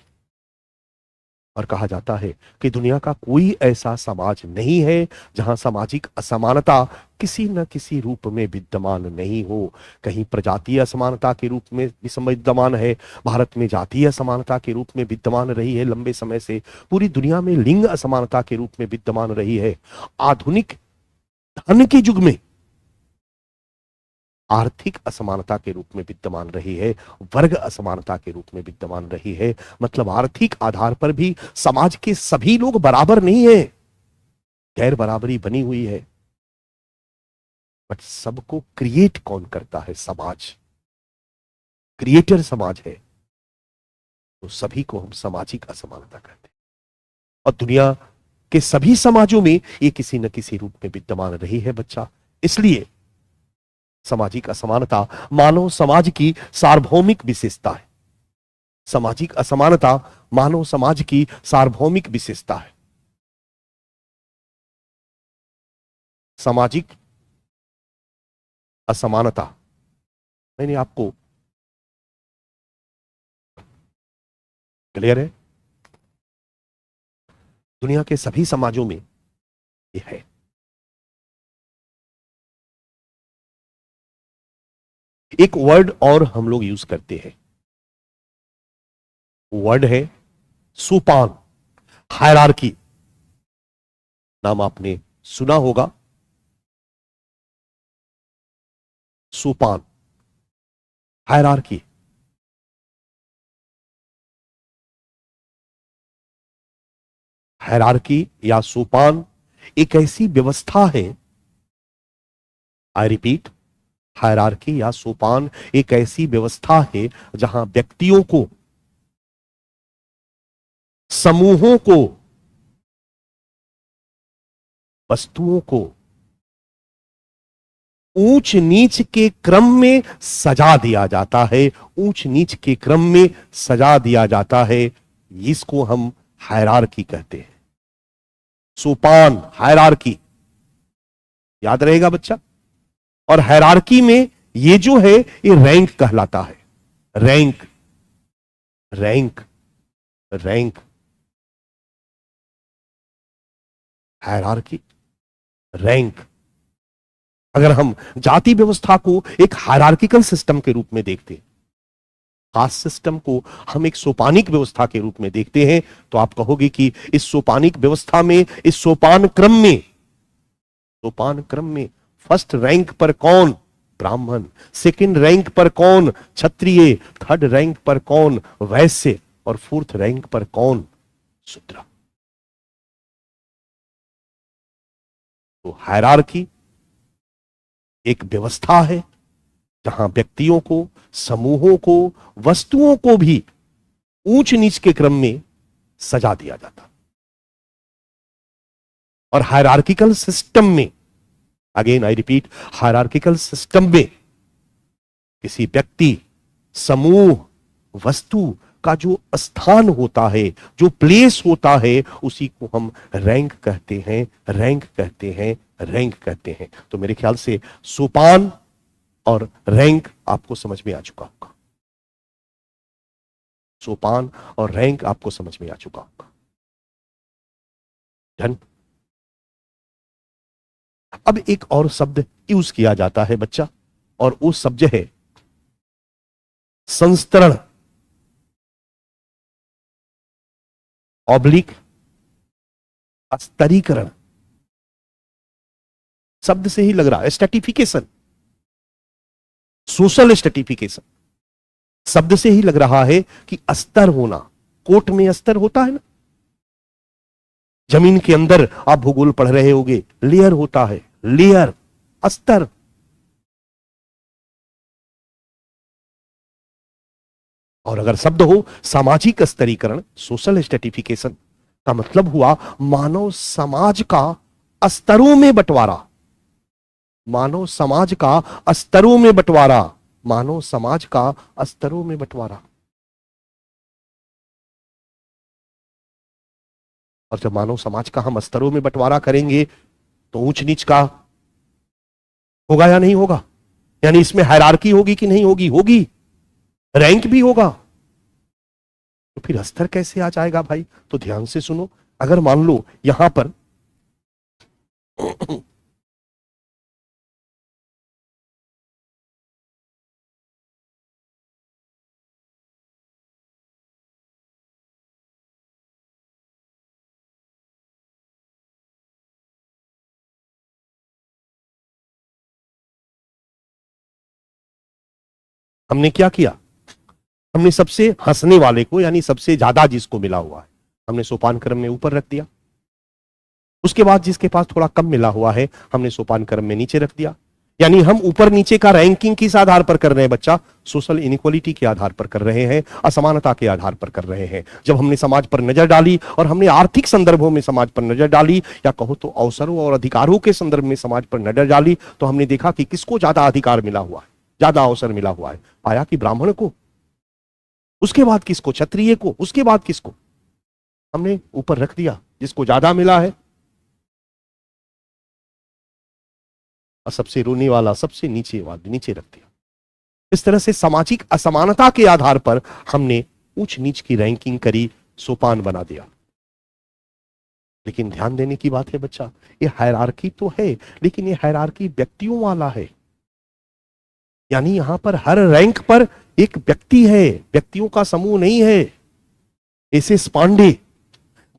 और कहा जाता है कि दुनिया का कोई ऐसा समाज नहीं है जहां सामाजिक असमानता किसी न किसी रूप में विद्यमान नहीं हो। कहीं प्रजातीय असमानता के रूप में विद्यमान है, भारत में जातीय असमानता के रूप में विद्यमान रही है लंबे समय से, पूरी दुनिया में लिंग असमानता के रूप में विद्यमान रही है। आधुनिक धन के युग में आर्थिक असमानता के रूप में विद्यमान रही है, वर्ग असमानता के रूप में विद्यमान रही है। मतलब आर्थिक आधार पर भी समाज के सभी लोग बराबर नहीं है, गैर बराबरी बनी हुई है। बट सबको क्रिएट कौन करता है? समाज, क्रिएटर समाज है। तो सभी को हम सामाजिक असमानता कहते हैं और दुनिया के सभी समाजों में ये किसी न किसी रूप में विद्यमान रही है बच्चा। इसलिए सामाजिक असमानता मानव समाज की सार्वभौमिक विशेषता है। सामाजिक असमानता मानव समाज की सार्वभौमिक विशेषता है। सामाजिक असमानता, मैंने आपको क्लियर है? दुनिया के सभी समाजों में यह है। एक वर्ड और हम लोग यूज करते हैं, वर्ड है सोपान, हायरार्की। नाम आपने सुना होगा, सोपान, हायरार्की। हायरार्की या सोपान एक ऐसी व्यवस्था है, आई रिपीट, हायरार्की या सोपान एक ऐसी व्यवस्था है जहां व्यक्तियों को, समूहों को, वस्तुओं को ऊंच नीच के क्रम में सजा दिया जाता है। ऊंच नीच के क्रम में सजा दिया जाता है, इसको हम हायरार्की कहते हैं। सोपान, हायरार्की, याद रहेगा बच्चा। और हायरार्की में ये जो है ये रैंक कहलाता है। Rank, rank, rank, hierarchy, rank. अगर हम जाति व्यवस्था को एक हायरार्किकल सिस्टम के रूप में देखते हैं, कास्ट सिस्टम को हम एक सोपानिक व्यवस्था के रूप में देखते हैं, तो आप कहोगे कि इस सोपानिक व्यवस्था में, इस सोपान क्रम में फर्स्ट रैंक पर कौन? ब्राह्मण। सेकंड रैंक पर कौन? क्षत्रिय। थर्ड रैंक पर कौन? वैश्य। और फोर्थ रैंक पर कौन? शूद्र। तो हायरार्की एक व्यवस्था है जहां व्यक्तियों को, समूहों को, वस्तुओं को भी ऊंच नीच के क्रम में सजा दिया जाता। और हायरार्किकल सिस्टम में, again I repeat, hierarchical system में किसी व्यक्ति, समूह, वस्तु का जो स्थान होता है, जो प्लेस होता है, उसी को हम रैंक कहते हैं, रैंक कहते हैं, रैंक कहते हैं। तो मेरे ख्याल से सोपान और रैंक आपको समझ में आ चुका होगा। सोपान और रैंक आपको समझ में आ चुका होगा। डन। अब एक और शब्द यूज किया जाता है बच्चा, और वो शब्द है संस्तरण, ऑब्लिक स्तरीकरण। शब्द से ही लग रहा है, स्ट्रेटिफिकेशन, सोशल स्ट्रेटिफिकेशन। शब्द से ही लग रहा है कि अस्तर होना। कोर्ट में अस्तर होता है ना, जमीन के अंदर आप भूगोल पढ़ रहे होगे, लेयर होता है, लेयर, अस्तर। और अगर शब्द हो सामाजिक स्तरीकरण, सोशल स्ट्रेटिफिकेशन, का मतलब हुआ मानव समाज का स्तरों में बंटवारा, मानव समाज का स्तरों में बंटवारा, मानव समाज का स्तरों में बंटवारा। और जब मानव समाज का हम स्तरों में बंटवारा करेंगे तो ऊंच नीच का होगा या नहीं होगा? यानी इसमें हायरार्की होगी कि नहीं होगी? होगी। रैंक भी होगा। तो फिर स्तर कैसे आ जाएगा भाई? तो ध्यान से सुनो, अगर मान लो यहां पर हमने क्या किया, हमने सबसे हंसने वाले को यानी सबसे ज्यादा जिसको मिला हुआ है हमने सोपान क्रम में ऊपर रख दिया। उसके बाद जिसके पास थोड़ा कम मिला हुआ है हमने सोपान क्रम में नीचे रख दिया। यानी हम ऊपर नीचे का रैंकिंग किस आधार पर कर रहे हैं बच्चा? सोशल इनइक्वालिटी के आधार पर कर रहे हैं, असमानता के आधार पर कर रहे हैं। जब हमने समाज पर नजर डाली और हमने आर्थिक संदर्भों में समाज पर नजर डाली, या कहो तो अवसरों और अधिकारों के संदर्भ में समाज पर नजर डाली, तो हमने देखा कि किसको ज्यादा अधिकार मिला हुआ है, ज्यादा अवसर मिला हुआ है। पाया कि ब्राह्मण को, उसके बाद किसको? क्षत्रिय को, उसके बाद किसको? हमने ऊपर रख दिया जिसको ज्यादा मिला है, और सबसे रोने वाला सबसे नीचे रख दिया। इस तरह से सामाजिक असमानता के आधार पर हमने ऊंच नीच की रैंकिंग करी, सोपान बना दिया। लेकिन ध्यान देने की बात है बच्चा, ये हायरार्की तो है, लेकिन ये हायरार्की व्यक्तियों वाला है। यानी यहां पर हर रैंक पर एक व्यक्ति है, व्यक्तियों का समूह नहीं है। एस पांडे,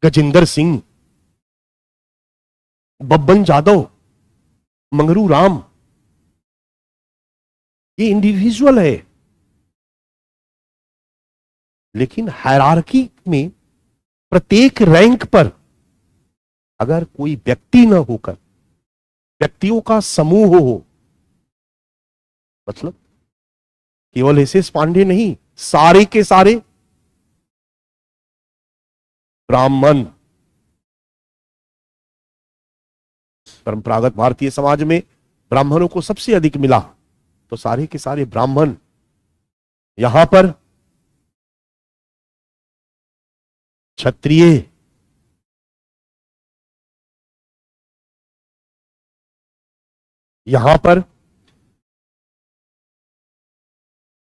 गजेंद्र सिंह, बब्बन जादव, मंगरू राम, ये इंडिविजुअल है। लेकिन हायरार्की में प्रत्येक रैंक पर अगर कोई व्यक्ति न होकर व्यक्तियों का समूह हो, मतलब केवल एस पांडे नहीं, सारे के सारे ब्राह्मण, परंपरागत भारतीय समाज में ब्राह्मणों को सबसे अधिक मिला, तो सारे के सारे ब्राह्मण यहां पर क्षत्रिय, यहां पर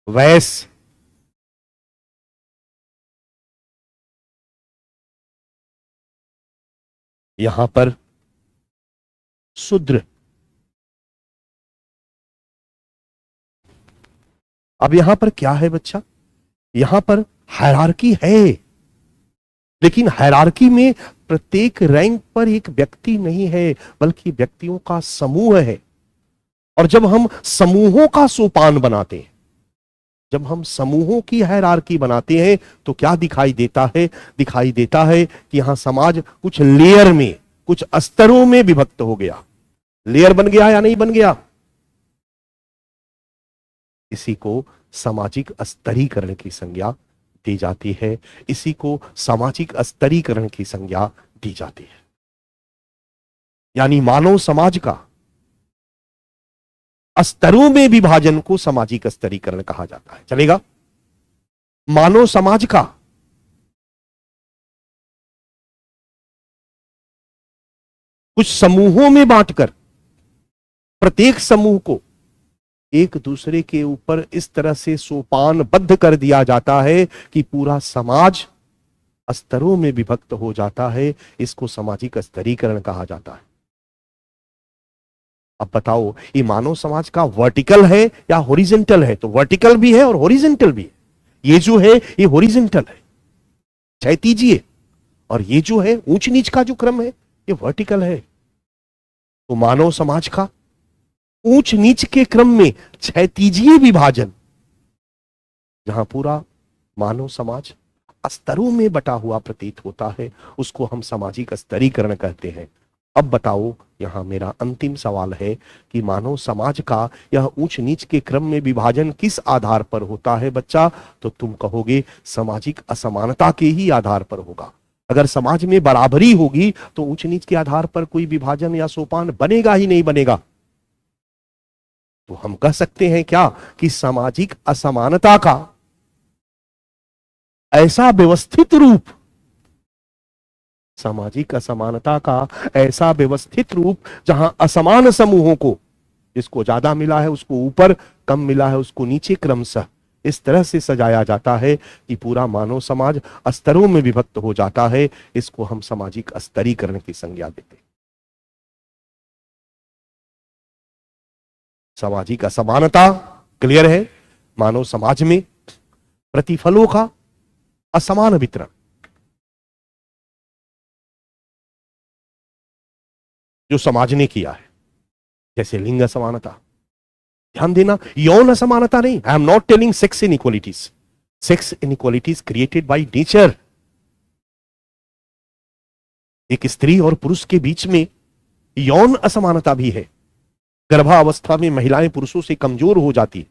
वैश्य, यहां पर शूद्र। अब यहां पर क्या है बच्चा? यहां पर हायरार्की है, लेकिन हायरार्की में प्रत्येक रैंक पर एक व्यक्ति नहीं है, बल्कि व्यक्तियों का समूह है। और जब हम समूहों का सोपान बनाते हैं, जब हम समूहों की हायरार्की बनाते हैं, तो क्या दिखाई देता है? दिखाई देता है कि यहां समाज कुछ लेयर में, कुछ स्तरों में विभक्त हो गया। लेयर बन गया या नहीं बन गया? इसी को सामाजिक स्तरीकरण की संज्ञा दी जाती है, इसी को सामाजिक स्तरीकरण की संज्ञा दी जाती है। यानी मानव समाज का स्तरों में विभाजन को सामाजिक स्तरीकरण कहा जाता है। चलेगा? मानव समाज का कुछ समूहों में बांटकर प्रत्येक समूह को एक दूसरे के ऊपर इस तरह से सोपानबद्ध कर दिया जाता है कि पूरा समाज स्तरों में विभक्त हो जाता है। इसको सामाजिक स्तरीकरण कहा जाता है। अब बताओ, ये मानव समाज का वर्टिकल है या हॉरिजेंटल है? तो वर्टिकल भी है और हॉरिजेंटल भी है। ये जो है ये हॉरिजेंटल है, क्षैतिजीय, और ये जो है ऊंच नीच का जो क्रम है ये वर्टिकल है। तो मानव समाज का ऊंच नीच के क्रम में क्षैतिजीय विभाजन, जहां पूरा मानव समाज स्तरों में बटा हुआ प्रतीत होता है, उसको हम सामाजिक स्तरीकरण कहते हैं। अब बताओ, यहां मेरा अंतिम सवाल है कि मानव समाज का यह ऊंच नीच के क्रम में विभाजन किस आधार पर होता है बच्चा? तो तुम कहोगे सामाजिक असमानता के ही आधार पर होगा। अगर समाज में बराबरी होगी तो ऊंच नीच के आधार पर कोई विभाजन या सोपान बनेगा ही नहीं बनेगा। तो हम कह सकते हैं क्या कि सामाजिक असमानता का ऐसा व्यवस्थित रूप, सामाजिक असमानता का ऐसा व्यवस्थित रूप जहां असमान समूहों को, जिसको ज्यादा मिला है उसको ऊपर, कम मिला है उसको नीचे क्रमशः इस तरह से सजाया जाता है कि पूरा मानव समाज स्तरों में विभक्त हो जाता है। इसको हम सामाजिक स्तरीकरण की संज्ञा देते हैं। सामाजिक असमानता क्लियर है, मानव समाज में प्रतिफलों का असमान वितरण, जो समाज ने किया है, जैसे लिंग असमानता। ध्यान देना, यौन असमानता नहीं। I am not telling sex inequalities, sex inequalities created by nature. एक स्त्री और पुरुष के बीच में यौन असमानता भी है। गर्भावस्था में महिलाएं पुरुषों से कमजोर हो जाती है।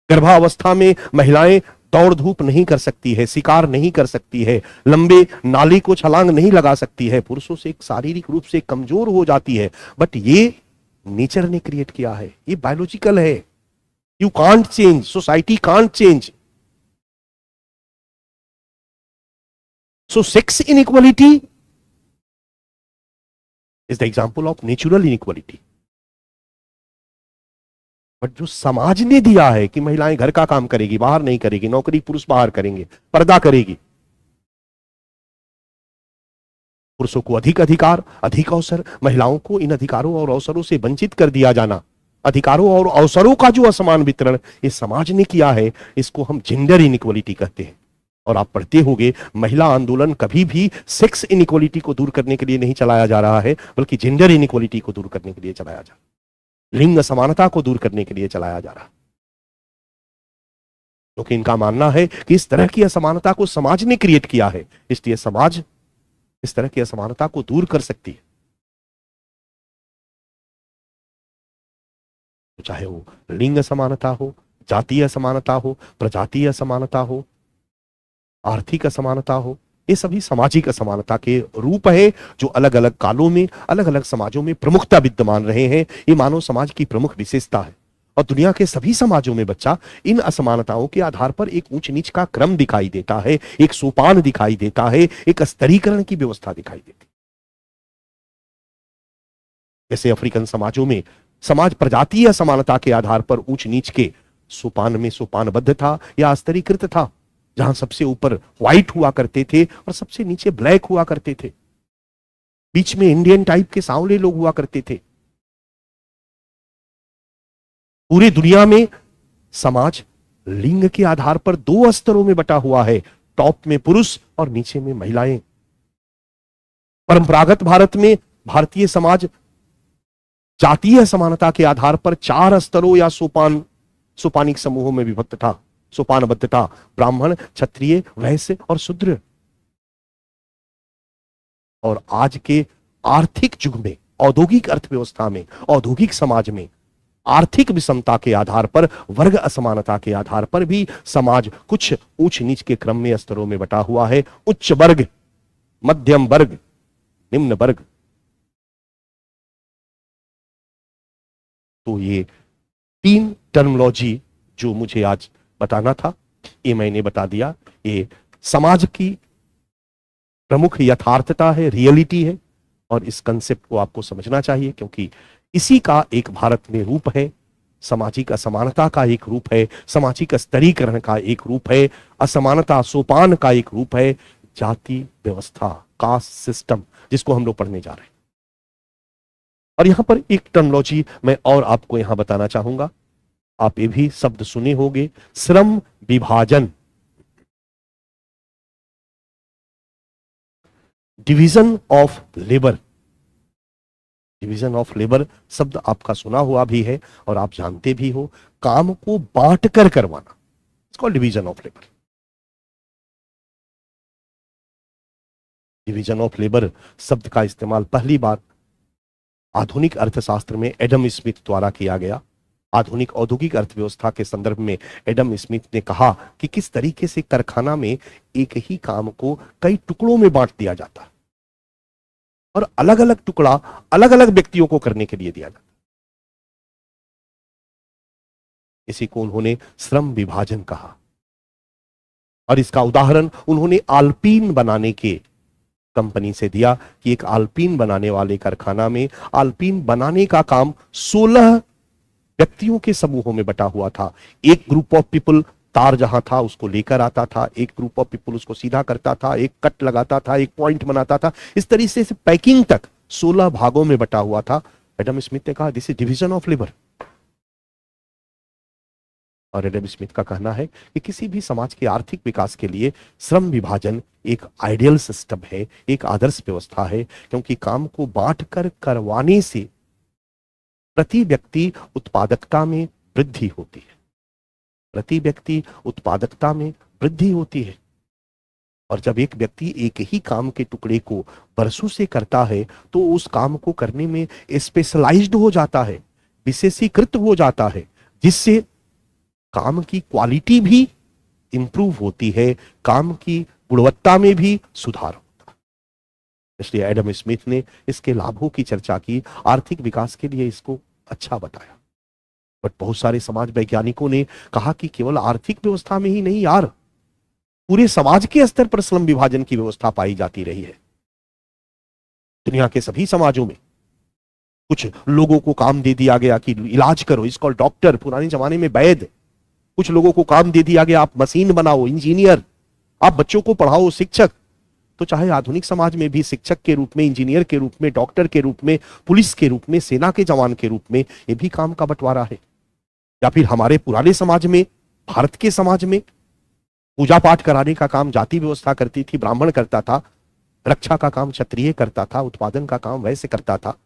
गर्भावस्था में महिलाएं दौड़ धूप नहीं कर सकती है, शिकार नहीं कर सकती है, लंबे नाली को छलांग नहीं लगा सकती है, पुरुषों से शारीरिक रूप से कमजोर हो जाती है। बट ये नेचर ने क्रिएट किया है, ये बायोलॉजिकल है। You can't change, society can't change. So sex inequality is the example of natural inequality. But जो समाज ने दिया है कि महिलाएं घर का काम करेगी, बाहर नहीं करेगी, नौकरी पुरुष बाहर करेंगे, पर्दा करेगी, पुरुषों को अधिक अधिकार, अधिक अवसर, महिलाओं को इन अधिकारों और अवसरों से वंचित कर दिया जाना, अधिकारों और अवसरों का जो असमान वितरण ये समाज ने किया है, इसको हम जेंडर इनइक्वालिटी कहते हैं। और आप पढ़ते होंगे, महिला आंदोलन कभी भी सेक्स इनइक्वालिटी को दूर करने के लिए नहीं चलाया जा रहा है, बल्कि जेंडर इनइक्वालिटी को दूर करने के लिए चलाया जा रहा है, लिंग असमानता को दूर करने के लिए चलाया जा रहा है। क्योंकि इनका मानना है कि इस तरह की असमानता को समाज ने क्रिएट किया है, इसलिए समाज इस तरह की असमानता को दूर कर सकती है। तो चाहे वो लिंग असमानता हो, जातीय असमानता हो, प्रजातीय असमानता हो, आर्थिक असमानता हो, ये सभी सामाजिक असमानता के रूप है जो अलग अलग कालों में अलग अलग समाजों में प्रमुखता विद्यमान रहे हैं। ये मानव समाज की प्रमुख विशेषता है और दुनिया के सभी समाजों में बच्चा इन असमानताओं के आधार पर एक ऊंच नीच का क्रम दिखाई देता है, एक सोपान दिखाई देता है, एक स्तरीकरण की व्यवस्था दिखाई देती है। जैसे अफ्रीकन समाजों में समाज प्रजातीय असमानता के आधार पर ऊंच नीच के सोपान में सोपानबद्ध था या स्तरीकृत था, जहां सबसे ऊपर व्हाइट हुआ करते थे और सबसे नीचे ब्लैक हुआ करते थे, बीच में इंडियन टाइप के सांवले लोग हुआ करते थे। पूरी दुनिया में समाज लिंग के आधार पर दो स्तरों में बटा हुआ है, टॉप में पुरुष और नीचे में महिलाएं। परंपरागत भारत में भारतीय समाज जातीय समानता के आधार पर 4 स्तरों या सोपानिक समूहों में विभक्त था, सोपानबद्ध था, ब्राह्मण, क्षत्रिय, वैश्य और शूद्र। और आज के आर्थिक युग में, औद्योगिक अर्थव्यवस्था में, औद्योगिक समाज में आर्थिक विषमता के आधार पर, वर्ग असमानता के आधार पर भी समाज कुछ ऊंच नीच के क्रम में स्तरों में बटा हुआ है। उच्च वर्ग, मध्यम वर्ग, निम्न वर्ग। तो ये 3 टर्मिनोलॉजी जो मुझे आज बताना था, ये मैंने बता दिया। ये समाज की प्रमुख यथार्थता है, रियलिटी है, और इस कंसेप्ट को आपको समझना चाहिए क्योंकि इसी का एक भारत में रूप है, सामाजिक असमानता का एक रूप है, सामाजिक स्तरीकरण का एक रूप है, असमानता सोपान का एक रूप है, जाति व्यवस्था, कास्ट सिस्टम, जिसको हम लोग पढ़ने जा रहे हैं। और यहां पर एक टर्मिनोलॉजी मैं और आपको यहां बताना चाहूंगा, आप ये भी शब्द सुने होंगे, श्रम विभाजन, division of labour. Division of labour शब्द आपका सुना हुआ भी है और आप जानते भी हो, काम को बांट कर करवाना, इसको division of labour. Division of labour शब्द का इस्तेमाल पहली बार आधुनिक अर्थशास्त्र में एडम स्मिथ द्वारा किया गया। आधुनिक औद्योगिक अर्थव्यवस्था के संदर्भ में एडम स्मिथ ने कहा कि किस तरीके से कारखाना में एक ही काम को कई टुकड़ों में बांट दिया जाता है और अलग अलग टुकड़ा अलग अलग व्यक्तियों को करने के लिए दिया जाता है। इसी को उन्होंने श्रम विभाजन कहा और इसका उदाहरण उन्होंने आल्पीन बनाने के कंपनी से दिया कि एक आल्पीन बनाने वाले कारखाना में आल्पीन बनाने का काम 16 व्यक्तियों के समूहों में बटा हुआ था। एक ग्रुप ऑफ पीपल तार जहां था उसको लेकर आता था, एक ग्रुप ऑफ पीपल उसको सीधा करता था, एक कट लगाता था, एक पॉइंट बनाता था, इस तरीके से पैकिंग तक 16 भागों में बटा हुआ था। एडम स्मिथ ने कहा this is division of labour. और एडम स्मिथ का कहना है कि किसी भी समाज के आर्थिक विकास के लिए श्रम विभाजन एक आइडियल सिस्टम है, एक आदर्श व्यवस्था है, क्योंकि काम को बांटकर करवाने से प्रति व्यक्ति उत्पादकता में वृद्धि होती है, प्रति व्यक्ति उत्पादकता में वृद्धि होती है। और जब एक व्यक्ति एक ही काम के टुकड़े को बरसों से करता है तो उस काम को करने में स्पेशलाइज्ड हो जाता है, विशेषीकृत हो जाता है, जिससे काम की क्वालिटी भी इंप्रूव होती है, काम की गुणवत्ता में भी सुधार होता है। इसलिए एडम स्मिथ ने इसके लाभों की चर्चा की, आर्थिक विकास के लिए इसको अच्छा बताया। बट बहुत सारे समाज वैज्ञानिकों ने कहा कि केवल आर्थिक व्यवस्था में ही नहीं यार, पूरे समाज के स्तर पर श्रम विभाजन की व्यवस्था पाई जाती रही है। दुनिया के सभी समाजों में कुछ लोगों को काम दे दिया गया कि इलाज करो, इसको डॉक्टर, पुराने जमाने में वैद्य। कुछ लोगों को काम दे दिया गया आप मशीन बनाओ, इंजीनियर, आप बच्चों को पढ़ाओ, शिक्षक। तो चाहे आधुनिक समाज में भी शिक्षक के रूप में, इंजीनियर के रूप में, डॉक्टर के रूप में, पुलिस के रूप में, सेना के जवान के रूप में, ये भी काम का बंटवारा है। या फिर हमारे पुराने समाज में, भारत के समाज में पूजा पाठ कराने का काम जाति व्यवस्था करती थी, ब्राह्मण करता था, रक्षा का काम क्षत्रिय करता था, उत्पादन का काम वैश्य करता था,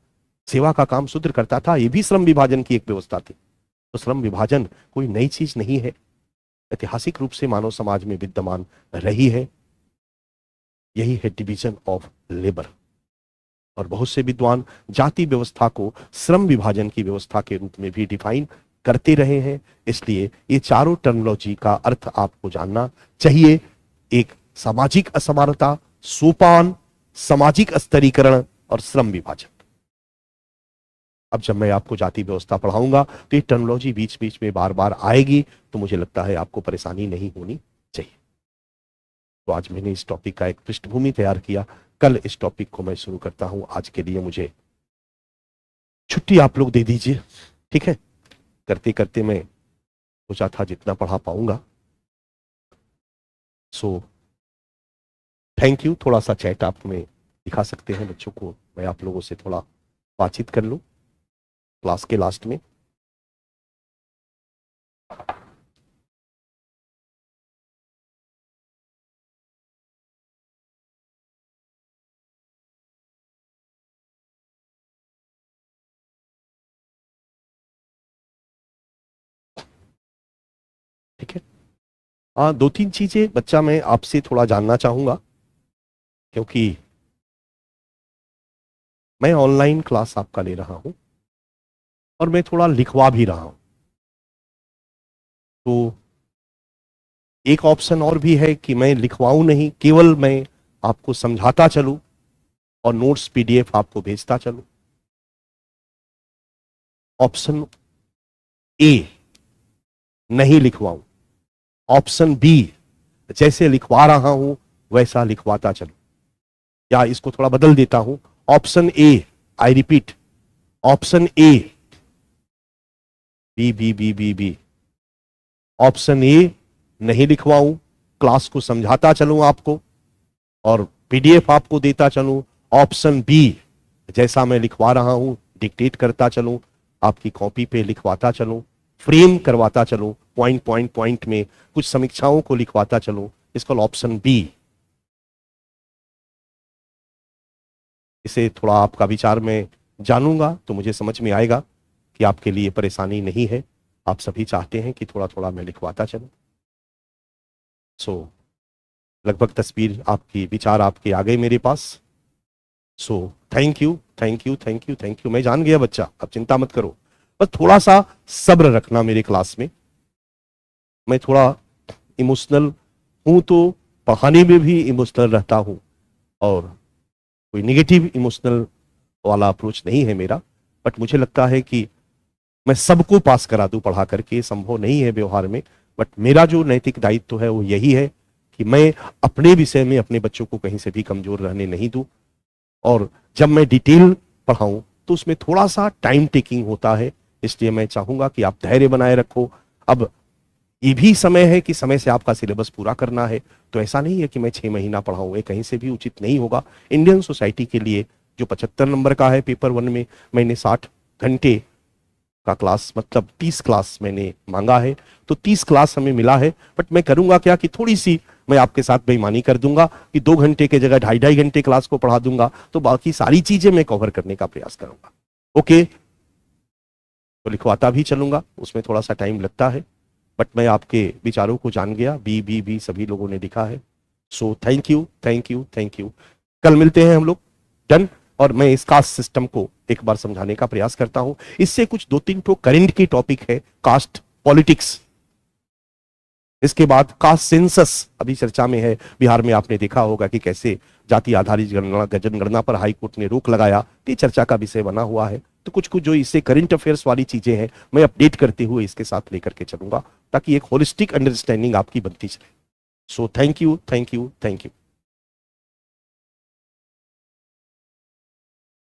सेवा का काम शूद्र करता था। यह भी श्रम विभाजन की एक व्यवस्था थी। तो श्रम विभाजन कोई नई चीज नहीं है, ऐतिहासिक रूप से मानव समाज में विद्यमान रही है। यही है डिवीजन ऑफ लेबर। और बहुत से विद्वान जाति व्यवस्था को श्रम विभाजन की व्यवस्था के रूप में भी डिफाइन करते रहे हैं। इसलिए ये चारों टर्मिनोलॉजी का अर्थ आपको जानना चाहिए। एक सामाजिक असमानता, सोपान, सामाजिक स्तरीकरण और श्रम विभाजन। अब जब मैं आपको जाति व्यवस्था पढ़ाऊंगा तो ये टर्मिनोलॉजी बीच बीच में बार बार आएगी, तो मुझे लगता है आपको परेशानी नहीं होनी चाहिए। तो आज मैंने इस टॉपिक का एक पृष्ठभूमि तैयार किया, कल इस टॉपिक को मैं शुरू करता हूं। आज के लिए मुझे छुट्टी आप लोग दे दीजिए, ठीक है। करते करते मैं सोचा था जितना पढ़ा पाऊंगा। सो थैंक यू। थोड़ा सा चैट आप में दिखा सकते हैं बच्चों को, मैं आप लोगों से थोड़ा बातचीत कर लूं क्लास के लास्ट में। ठीक है। हाँ, दो तीन चीजें बच्चा मैं आपसे थोड़ा जानना चाहूंगा, क्योंकि मैं ऑनलाइन क्लास आपका ले रहा हूं और मैं थोड़ा लिखवा भी रहा हूं। तो एक ऑप्शन और भी है कि मैं लिखवाऊं नहीं, केवल मैं आपको समझाता चलूं और नोट्स पीडीएफ आपको भेजता चलूं। ऑप्शन ए, नहीं लिखवाऊं। ऑप्शन बी, जैसे लिखवा रहा हूं वैसा लिखवाता चलूं। या इसको थोड़ा बदल देता हूं, option A, I repeat, option A, B B B B B. Option A, नहीं लिखवाऊं, क्लास को समझाता चलूं आपको और पीडीएफ आपको देता चलूं। ऑप्शन बी, जैसा मैं लिखवा रहा हूं डिक्टेट करता चलूं, आपकी कॉपी पे लिखवाता चलूं, फ्रेम करवाता चलूं, पॉइंट पॉइंट पॉइंट में कुछ समीक्षाओं को लिखवाता चलूं। इसका ऑप्शन बी। इसे थोड़ा आपका विचार मैं जानूंगा तो मुझे समझ में आएगा कि आपके लिए परेशानी नहीं है। आप सभी चाहते हैं कि थोड़ा थोड़ा मैं लिखवाता चलूं। सो लगभग तस्वीर आपकी, विचार आपके आ गए मेरे पास। So thank you thank you thank you thank you. मैं जान गया बच्चा, अब चिंता मत करो, बस थोड़ा सा सब्र रखना मेरे क्लास में। मैं थोड़ा इमोशनल हूं तो पढ़ाने में भी इमोशनल रहता हूं, और कोई नेगेटिव इमोशनल वाला अप्रोच नहीं है मेरा। बट मुझे लगता है कि मैं सबको पास करा दूं पढ़ा करके, संभव नहीं है व्यवहार में। बट मेरा जो नैतिक दायित्व है वो यही है कि मैं अपने विषय में अपने बच्चों को कहीं से भी कमजोर रहने नहीं दूं। और जब मैं डिटेल पढ़ाऊं तो उसमें थोड़ा सा टाइम टेकिंग होता है, इसलिए मैं चाहूंगा कि आप धैर्य बनाए रखो। अब ये भी समय है कि समय से आपका सिलेबस पूरा करना है। तो ऐसा नहीं है कि मैं 6 महीना पढ़ाऊँ, ये कहीं से भी उचित नहीं होगा। इंडियन सोसाइटी के लिए जो 75 नंबर का है पेपर 1 में, मैंने 60 घंटे का क्लास मतलब 30 क्लास मैंने मांगा है, तो 30 क्लास हमें मिला है। बट मैं करूंगा क्या कि थोड़ी सी मैं आपके साथ बेईमानी कर दूंगा कि 2 घंटे के जगह 2.5 घंटे क्लास को पढ़ा दूंगा, तो बाकी सारी चीजें मैं कवर करने का प्रयास करूंगा। ओके, तो लिखवाता भी चलूंगा, उसमें थोड़ा सा टाइम लगता है, बट मैं आपके विचारों को जान गया। बी सभी लोगों ने लिखा है। सो thank you thank you thank you. कल मिलते हैं हम लोग, डन। और मैं इस कास्ट सिस्टम को एक बार समझाने का प्रयास करता हूं। इससे कुछ 2-3 तो करंट की टॉपिक है, कास्ट पॉलिटिक्स, इसके बाद कास्ट सेंसस अभी चर्चा में है। बिहार में आपने देखा होगा कि कैसे जाति आधारित जनगणना पर हाईकोर्ट ने रोक लगाया, ये चर्चा का विषय बना हुआ है। तो कुछ कुछ जो इससे करंट अफेयर्स वाली चीजें हैं, मैं अपडेट करते हुए इसके साथ लेकर के चलूंगा, ताकि एक होलिस्टिक अंडरस्टैंडिंग आपकी बनती चले। सो thank you thank you thank you.